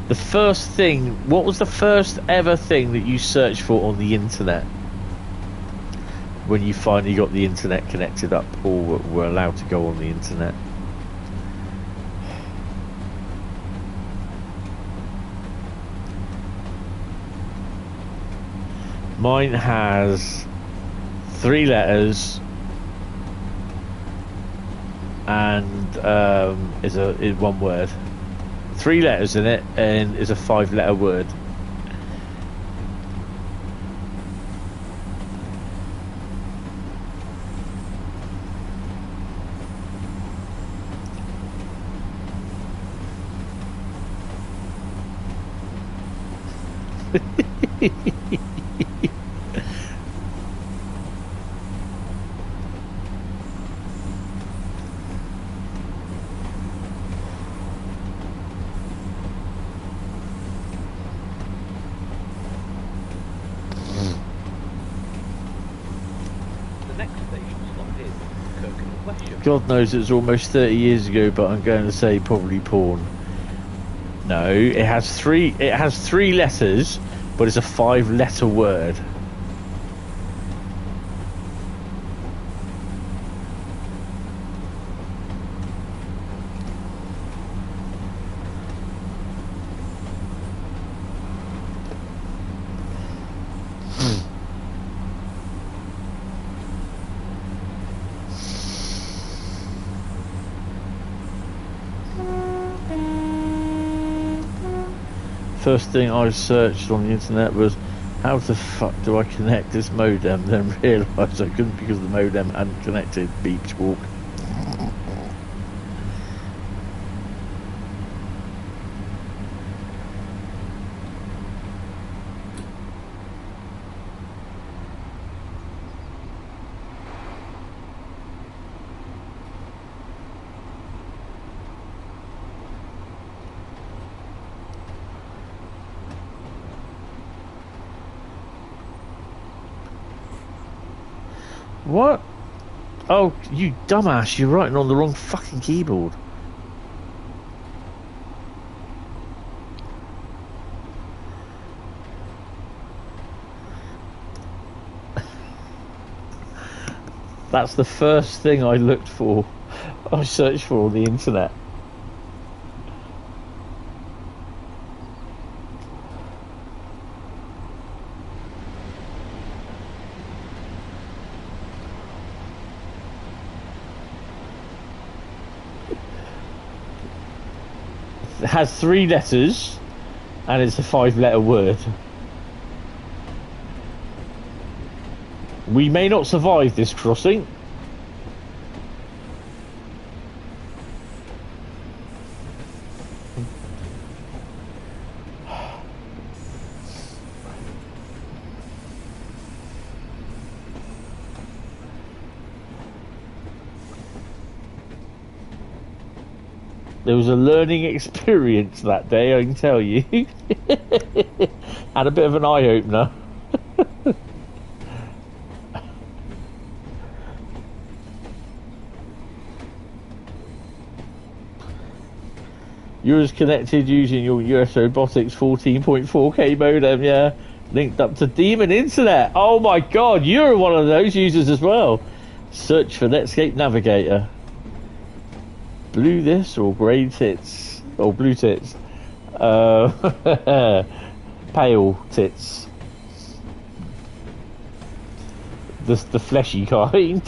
The first thing, what was the first ever thing that you searched for on the internet when you finally got the internet connected up, or were allowed to go on the internet? Mine has 3 letters and is one word. 3 letters in it and is a 5-letter word. God knows it's almost 30 years ago, but I'm going to say probably porn. No, it has three letters, but it's a 5-letter word. First thing I searched on the internet was, how the fuck do I connect this modem? Then realised I couldn't because the modem hadn't connected. Beep squawk. What? Oh, you dumbass, you're writing on the wrong fucking keyboard. That's the first thing I looked for. I searched for on the internet. It has 3 letters and it's a 5-letter word. We may not survive this crossing. There was a learning experience that day, I can tell you. Had a bit of an eye-opener. Yours connected using your US Robotics 14.4K modem, yeah. Linked up to Demon Internet. Oh my god, you're one of those users as well. Search for Netscape Navigator. Blue this or grey tits? Or blue tits. Pale tits. The fleshy kind.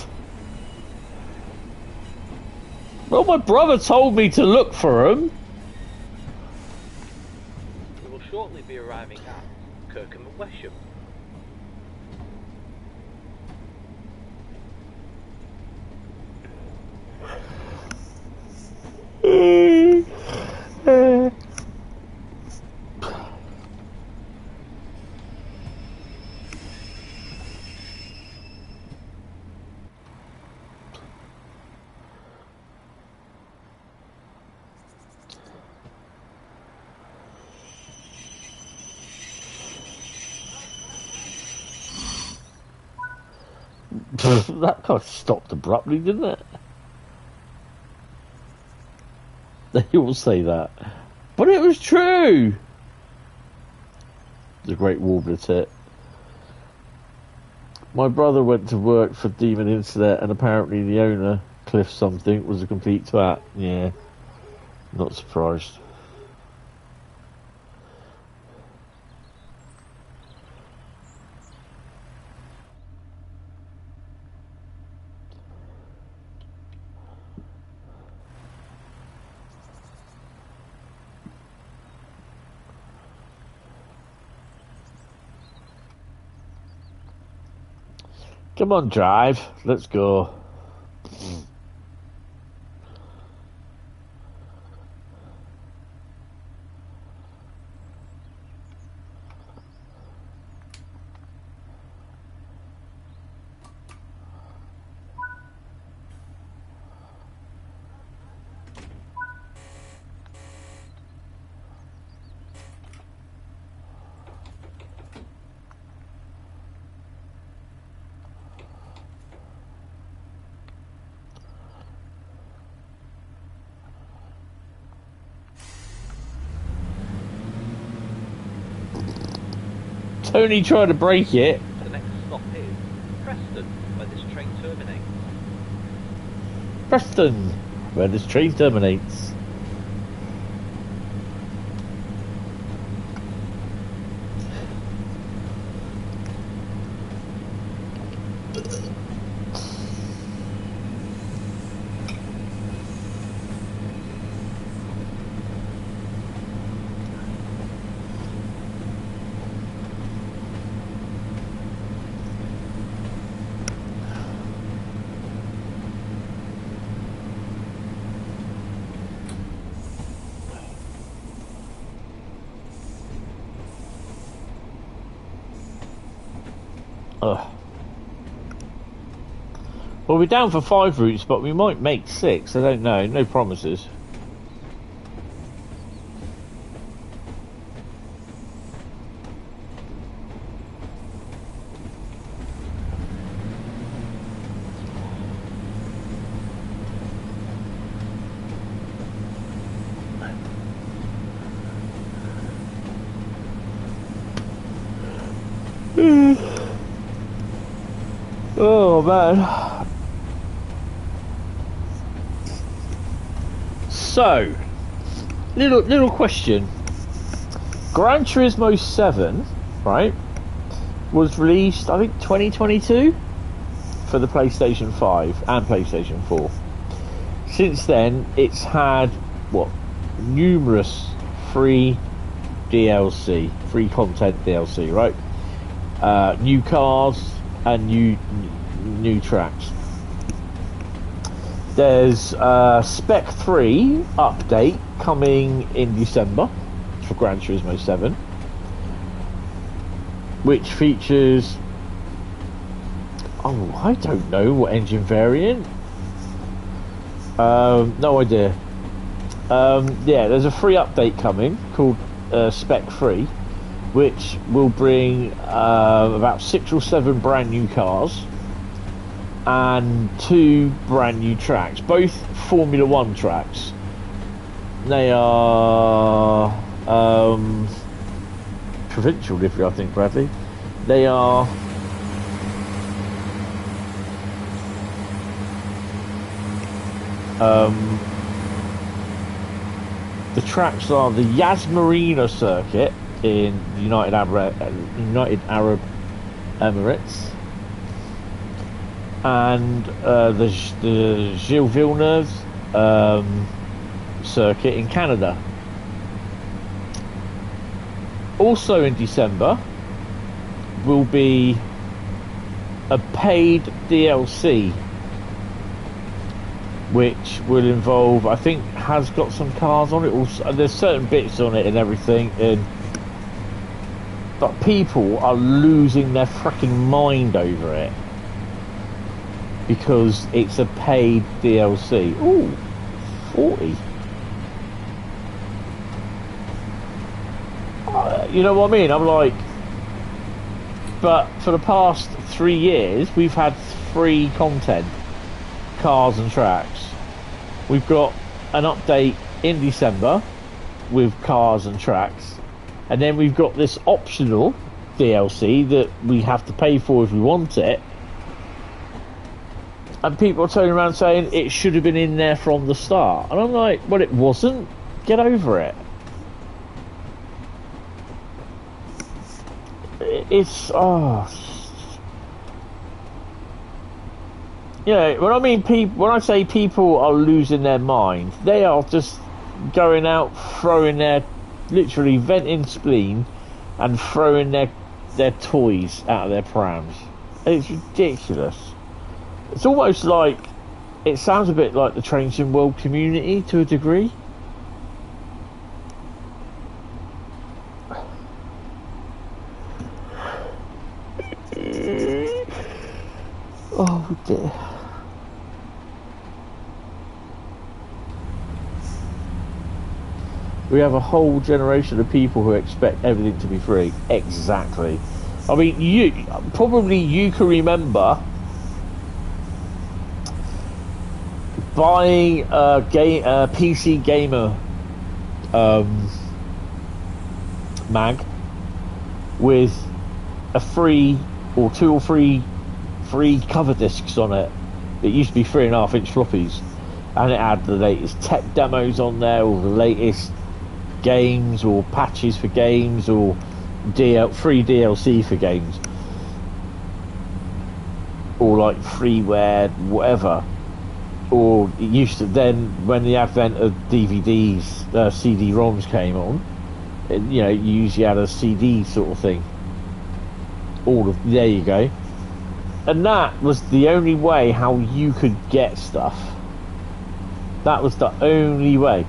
Well, my brother told me to look for them. We will shortly be arriving at Kirkham and Wesham. That kind of stopped abruptly, didn't it? They all say that. But it was true! The great warbler tit. My brother went to work for Demon Internet and apparently the owner, Cliff something, was a complete twat. Yeah. Not surprised. Come on, drive. Let's go. Tony tried to break it. The next stop is Preston, where this train terminates. Preston, where this train terminates. Well, we're down for 5 routes, but we might make 6. I don't know. No promises. Oh man. So, little question. Gran Turismo 7, right, was released, I think, 2022 for the PlayStation 5 and PlayStation 4. Since then, it's had, what, numerous free DLC, free content DLC, right? New cars and new tracks. There's Spec 3 update coming in December for Gran Turismo 7, which features, oh, I don't know what engine variant. No idea. Yeah, there's a free update coming called Spec 3, which will bring about 6 or 7 brand new cars and 2 brand new tracks, both Formula 1 tracks. They are provincial livery, I think, Bradley. They are the tracks are the Yas Marina circuit in the United Arab Emirates, and the Gilles Villeneuve circuit in Canada. Also in December will be a paid DLC, which will involve, I think, has got some cars on it. Also, there's certain bits on it and everything, but people are losing their freaking mind over it because it's a paid DLC. Ooh, 40. You know what I mean? I'm like, but for the past 3 years, we've had free content, cars and tracks. We've got an update in December with cars and tracks, and then we've got this optional DLC that we have to pay for if we want it, and people are turning around saying it should have been in there from the start, and I'm like, well, it wasn't. Get over it. It's yeah, when I say people are losing their mind, they are just going out, literally venting spleen and throwing their toys out of their prams. It's ridiculous. It's almost like, it sounds a bit like the Train Sim World community to a degree. Oh dear. We have a whole generation of people who expect everything to be free. Exactly. I mean, you can remember buying a PC Gamer mag with a free or two or three free cover discs on it. It used to be 3.5-inch floppies, and it had the latest tech demos on there, or the latest games or patches for games, or free DLC for games, or like freeware, whatever. Or it used to, then when the advent of DVDs, CD-ROMs came on, you usually had a CD sort of thing. There you go. And that was the only way how you could get stuff. That was the only way.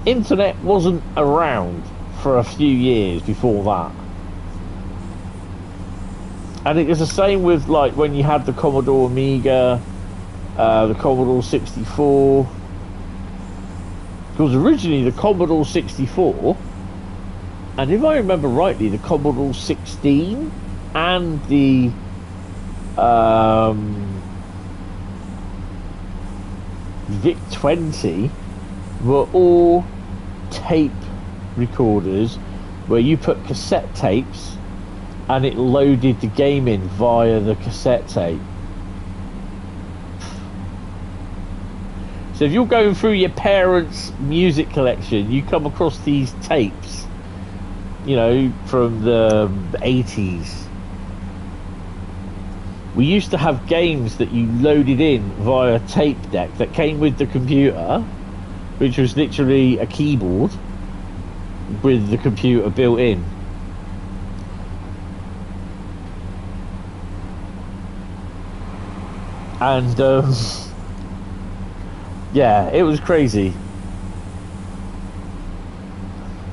Internet wasn't around for a few years before that. And it was the same with like when you had the Commodore Amiga, the Commodore 64. Because originally the Commodore 64, and if I remember rightly, the Commodore 16 and the VIC-20 were all tape recorders where you put cassette tapes and it loaded the game in via the cassette tape. So if you're going through your parents' music collection, you come across these tapes, from the 80s. We used to have games that you loaded in via a tape deck that came with the computer, which was literally a keyboard with the computer built in. And yeah, it was crazy.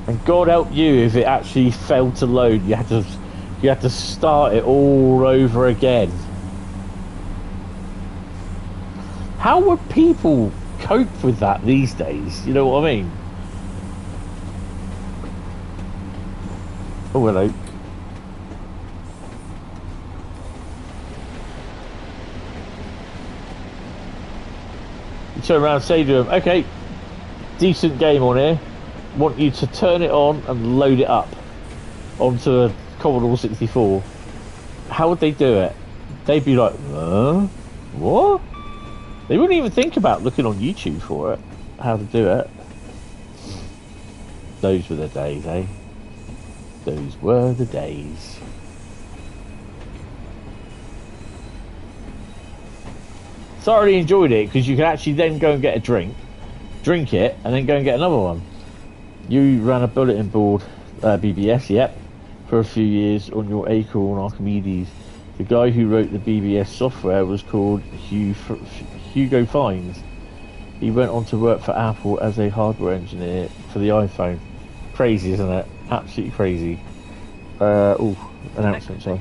And God help you if it actually failed to load. You had to start it all over again. How would people cope with that these days? You know what I mean? Oh, hello. You turn around and say to them, okay, decent game on here. Want you to turn it on and load it up onto a Commodore 64. How would they do it? They'd be like, what? They wouldn't even think about looking on YouTube for it, how to do it. Those were the days, eh? Those were the days. Thoroughly enjoyed it because you could actually then go and get a drink it, and then go and get another one. You ran a bulletin board, BBS, yep, for a few years on your Acorn Archimedes. The guy who wrote the BBS software was called Hugo Fines. He went on to work for Apple as a hardware engineer for the iPhone. Crazy, isn't it? Absolutely crazy. Announcement, sorry.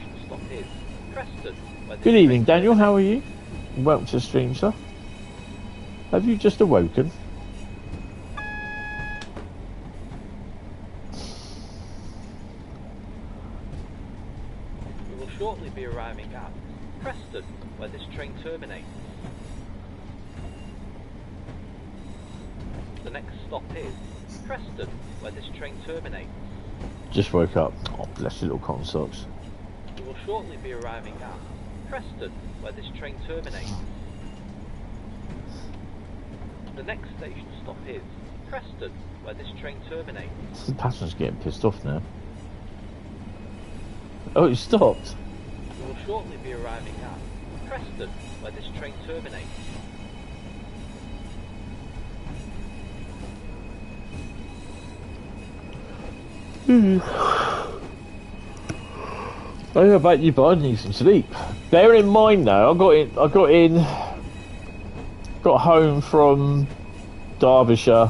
Good evening, Daniel. How are you? Welcome to the stream, sir. Have you just awoken? We will shortly be arriving at Preston, where this train terminates. The next stop is Preston, where this train terminates. Just woke up. Oh, bless your little consoles. We will shortly be arriving at Preston, where this train terminates. The next station stop is Preston, where this train terminates. The passenger's getting pissed off now. Oh, it stopped. We will shortly be arriving at Preston, where this train terminates. I don't know about you, but I need some sleep. Bearing in mind though, I got home from Derbyshire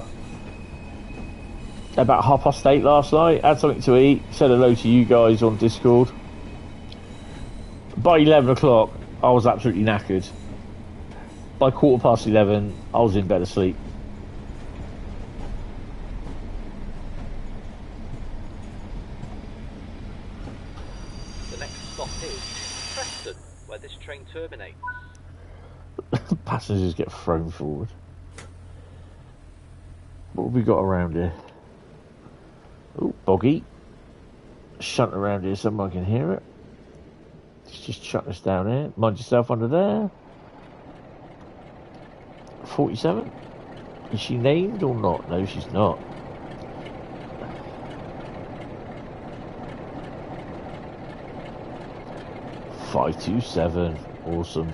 about 8:30 last night, had something to eat, said hello to you guys on Discord. By 11 o'clock, I was absolutely knackered. By 11:15, I was in bed asleep. The next stop is Preston, where this train terminates. Passengers get thrown forward. What have we got around here? Oh, boggy. Shunt around here, someone can hear it. Let's just shut this down here. Mind yourself under there. 47. Is she named or not? No, she's not. .527. Awesome.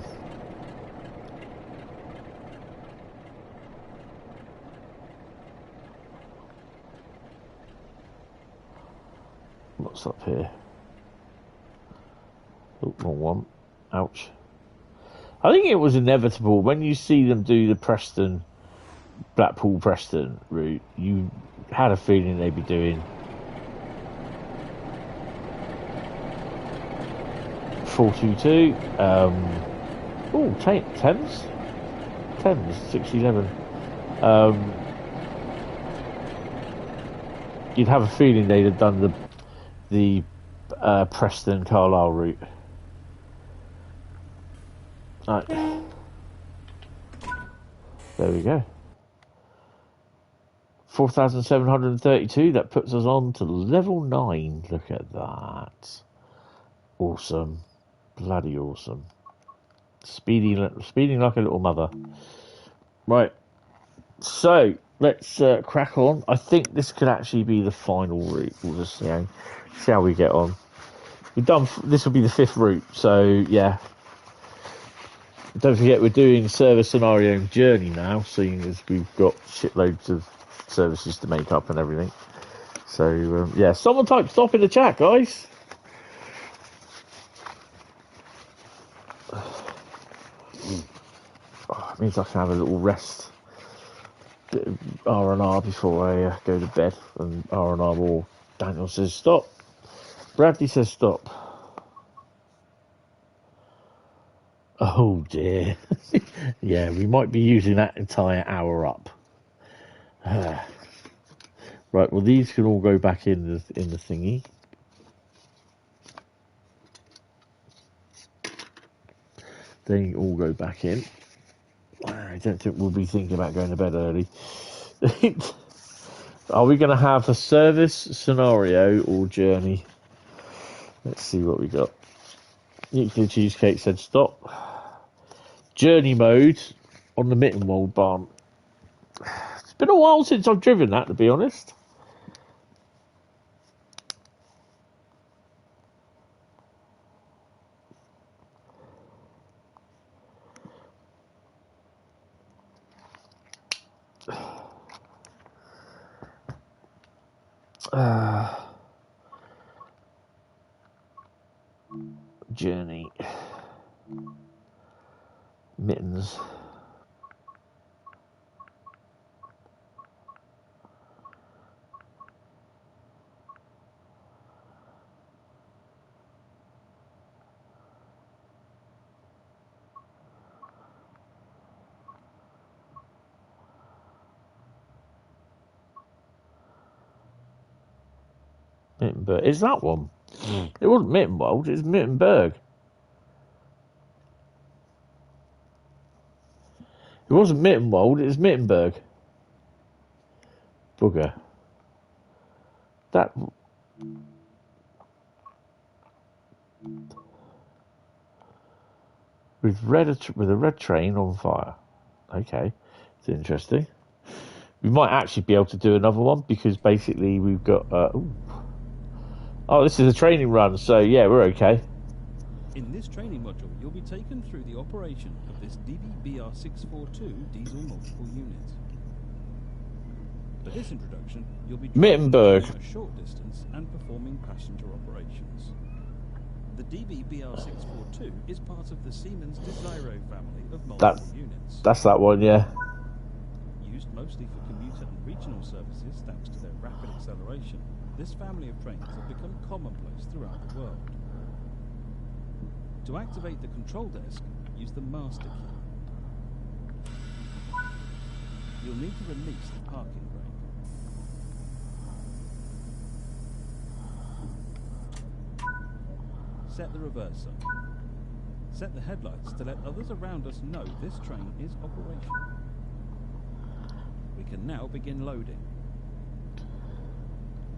What's up here? Oh, wrong one. Ouch. I think it was inevitable when you see them do the Blackpool Preston route. You had a feeling they'd be doing 422. Oh, Thames 611. You'd have a feeling they'd have done the Preston Carlisle route. Right. There we go. 4,732. That puts us on to level 9. Look at that. Awesome. Bloody awesome. Speeding like a little mother. Right. So, let's crack on. I think this could actually be the final route. We'll just see how we get on. This will be the 5th route, so yeah. Don't forget we're doing service scenario and journey now, seeing as we've got shitloads of services to make up and everything. So yeah, someone type stop in the chat, guys. Oh, it means I can have a little rest, bit of R&R before I go to bed. And R&R more. Daniel says stop. Bradley says stop. Oh dear. Yeah, we might be using that entire hour up. Right, well these can all go back in the thingy. They all go back in. I don't think we'll be thinking about going to bed early. Are we going to have a service, scenario, or journey? Let's see what we got. Nuclear Cheesecake said stop. Journey mode on the Mittenwald barn. It's been a while since I've driven that, to be honest. Journey. Mittens. Mittenberg. Is that one? It wasn't Mittenwald, it's Mittenberg. It wasn't Mittenwald, it was Mittenberg. Bugger. That... with a red train on fire. Okay, it's interesting. We might actually be able to do another one because basically we've got... Oh, this is a training run, so yeah, we're okay. In this training module, you'll be taken through the operation of this DB-BR642 diesel multiple unit. For this introduction, you'll be Mittenberg a short distance and performing passenger operations. The DB-BR642 is part of the Siemens Desiro family of multiple units. That's that one, yeah. Used mostly for commuter and regional services thanks to their rapid acceleration, this family of trains have become commonplace throughout the world. To activate the control desk, use the master key. You'll need to release the parking brake. Set the reverser. Set the headlights to let others around us know this train is operational. We can now begin loading.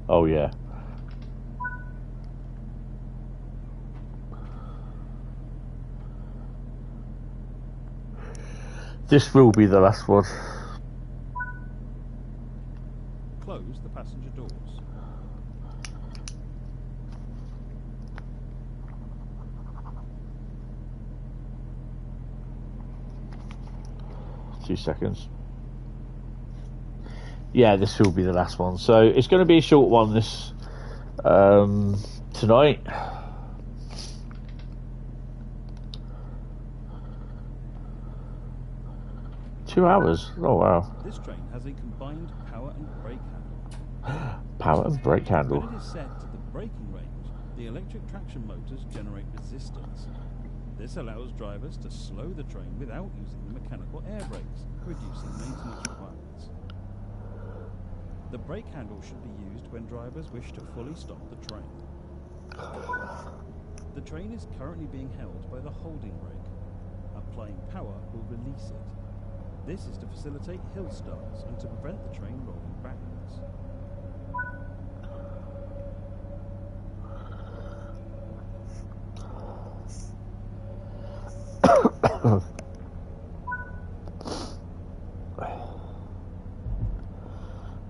Oh yeah. This will be the last one. Close the passenger doors. 2 seconds. Yeah, this will be the last one. So it's going to be a short one this tonight. Two hours. Oh wow. This train has a combined power and brake handle. Power and brake handle. When it is set to the braking range, the electric traction motors generate resistance. This allows drivers to slow the train without using the mechanical air brakes, reducing maintenance requirements. The brake handle should be used when drivers wish to fully stop the train. The train is currently being held by the holding brake. Applying power will release it. This is to facilitate hill starts and to prevent the train rolling backwards.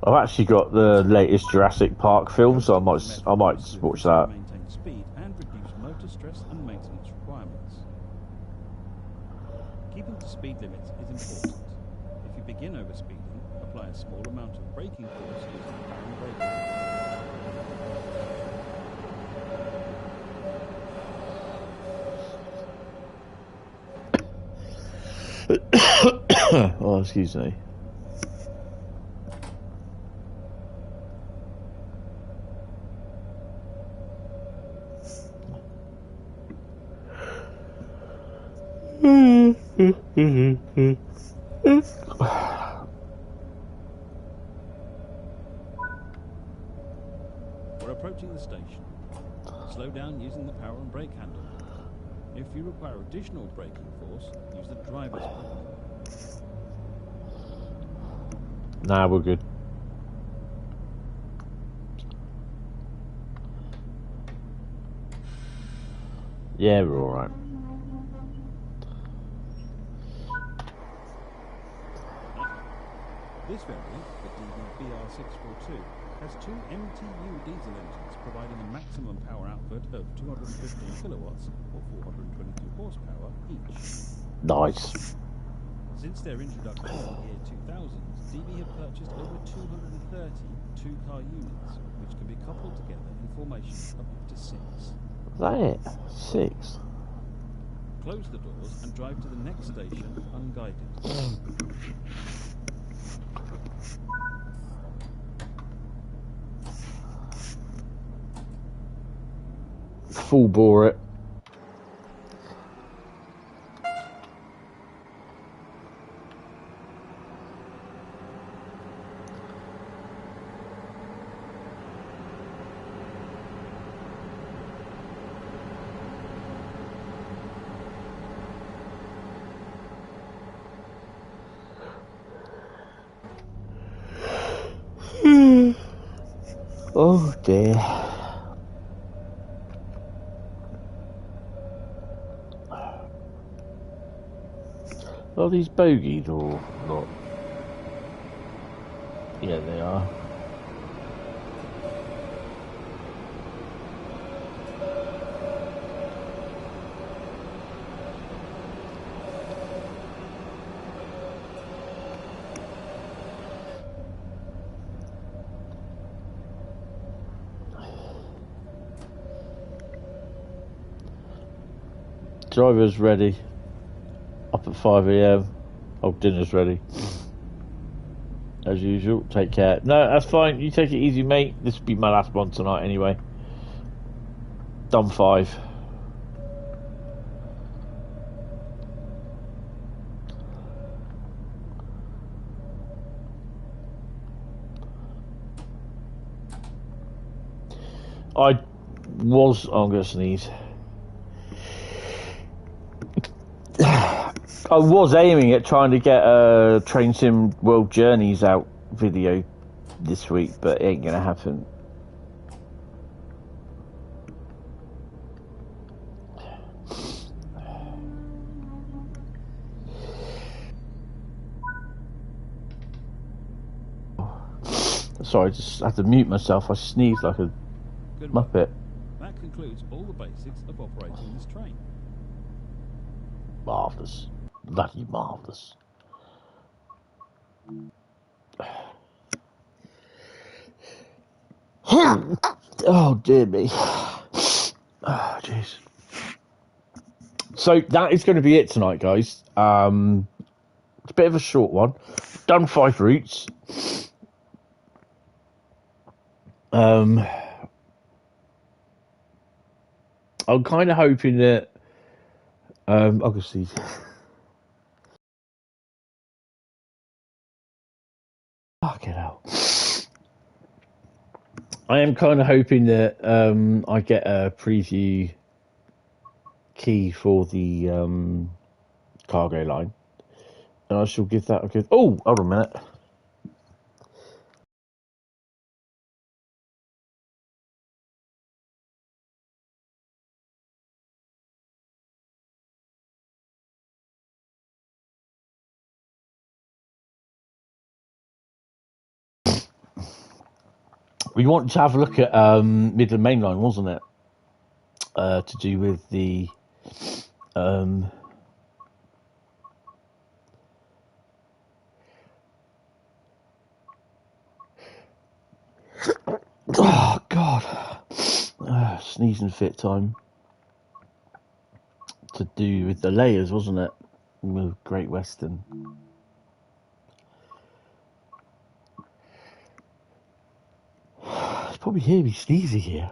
I've actually got the latest Jurassic Park film, so I might watch that. Maintain speed and reduce motor stress and maintenance requirements. Keeping to speed limits is important. If you begin overspeeding, apply a small amount of braking force using the power and brake. Oh, excuse me. We're approaching the station. Slow down using the power and brake handle. If you require additional braking force, use the driver's brake. Nah, we're good. Yeah, we're alright. This variant, the DB-BR642, has two MTU diesel engines providing a maximum power output of 215 kilowatts or 422 horsepower each. Nice. Since their introduction in the year 2000, DB have purchased over 230 two-car units, which can be coupled together in formation of up to 6. Is that it? 6. Close the doors and drive to the next station unguided. Full bore it. Oh dear. Are these bogeyed or not? Yeah, they are. Driver's ready. Up at 5 AM. Oh, dinner's ready. As usual, take care. No, that's fine. You take it easy, mate. This will be my last one tonight anyway. Done 5. I'm gonna sneeze. I was aiming at trying to get a Train Sim World Journeys out video this week, but it ain't gonna happen. Sorry, I just had to mute myself. I sneezed like a Good work. muppet. That concludes all the basics of operating this train. Marvellous. Bloody marvellous. Oh, dear me. Oh, jeez. So that is going to be it tonight, guys. It's a bit of a short one. Done 5 routes. I'm kind of hoping that obviously fucking hell. I am kind of hoping that I get a preview key for the cargo line, and I shall give that a good. Oh, hold on a minute. We wanted to have a look at Midland Main Line, wasn't it? To do with the oh god, sneezing fit time. To do with the layers, wasn't it? With Great Western. You probably hear me sneezing here.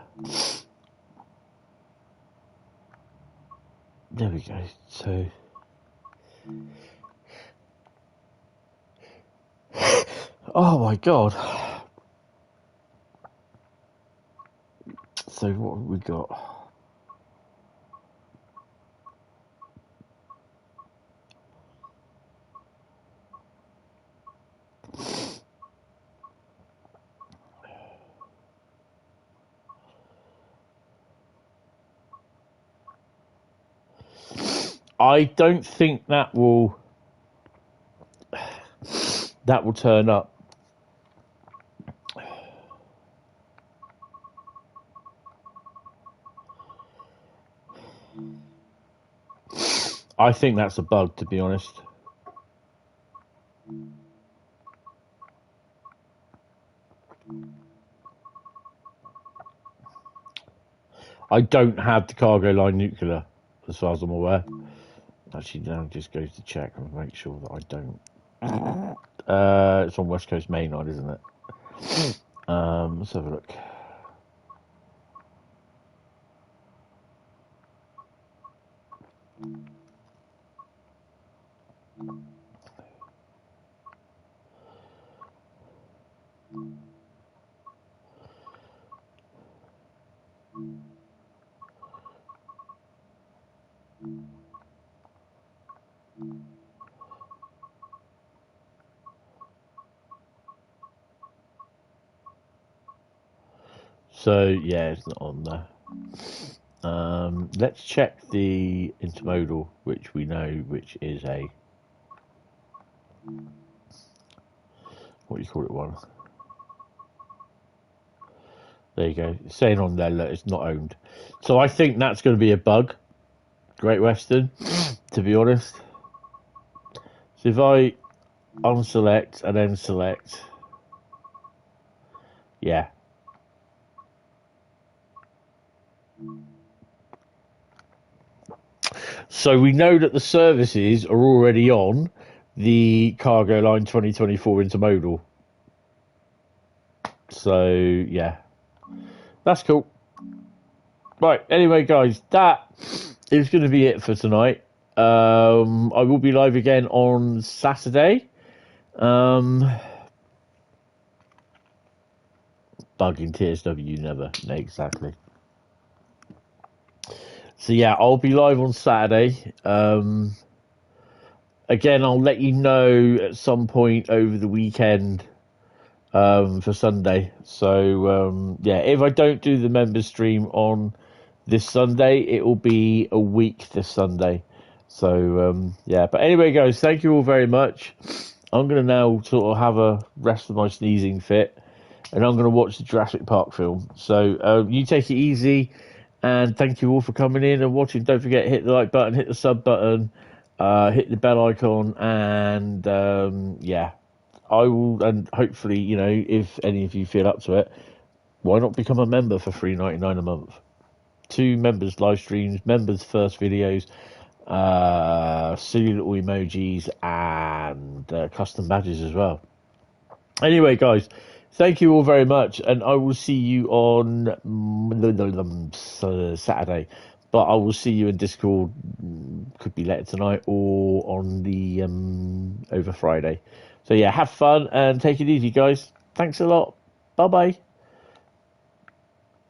There we go. So, oh my god. So what have we got? I don't think that will turn up. I think that's a bug, to be honest. I don't have the cargo line nuclear, as far as I'm aware. Actually, now just goes to check and make sure that I don't. It's on West Coast Main Line, isn't it? Let's have a look. So yeah, it's not on there. Let's check the intermodal, which we know which is a what do you call it one. There you go. It's saying on there that it's not owned. So I think that's going to be a bug. Great Western, to be honest. So if I unselect and then select, yeah. So we know that the services are already on the Cargo Line 2024 intermodal. So yeah, that's cool. Right, anyway guys, that is going to be it for tonight. I will be live again on Saturday. Bug in TSW never. No, exactly. So yeah, I'll be live on Saturday. Again, I'll let you know at some point over the weekend for Sunday. So yeah, if I don't do the members stream on this Sunday, it will be a week this Sunday. So yeah, but anyway guys, thank you all very much. I'm going to now sort of have a rest of my sneezing fit and I'm going to watch the Jurassic Park film. So you take it easy, and thank you all for coming in and watching. Don't forget, hit the like button, hit the sub button, hit the bell icon, and yeah, I will. And hopefully, you know, if any of you feel up to it, why not become a member for $3.99 a month? 2 members live streams, members first videos, silly little emojis, and custom badges as well. Anyway, guys, thank you all very much, and I will see you on Saturday. But I will see you in Discord, could be later tonight or on the over Friday. So yeah, have fun and take it easy, guys. Thanks a lot. Bye bye.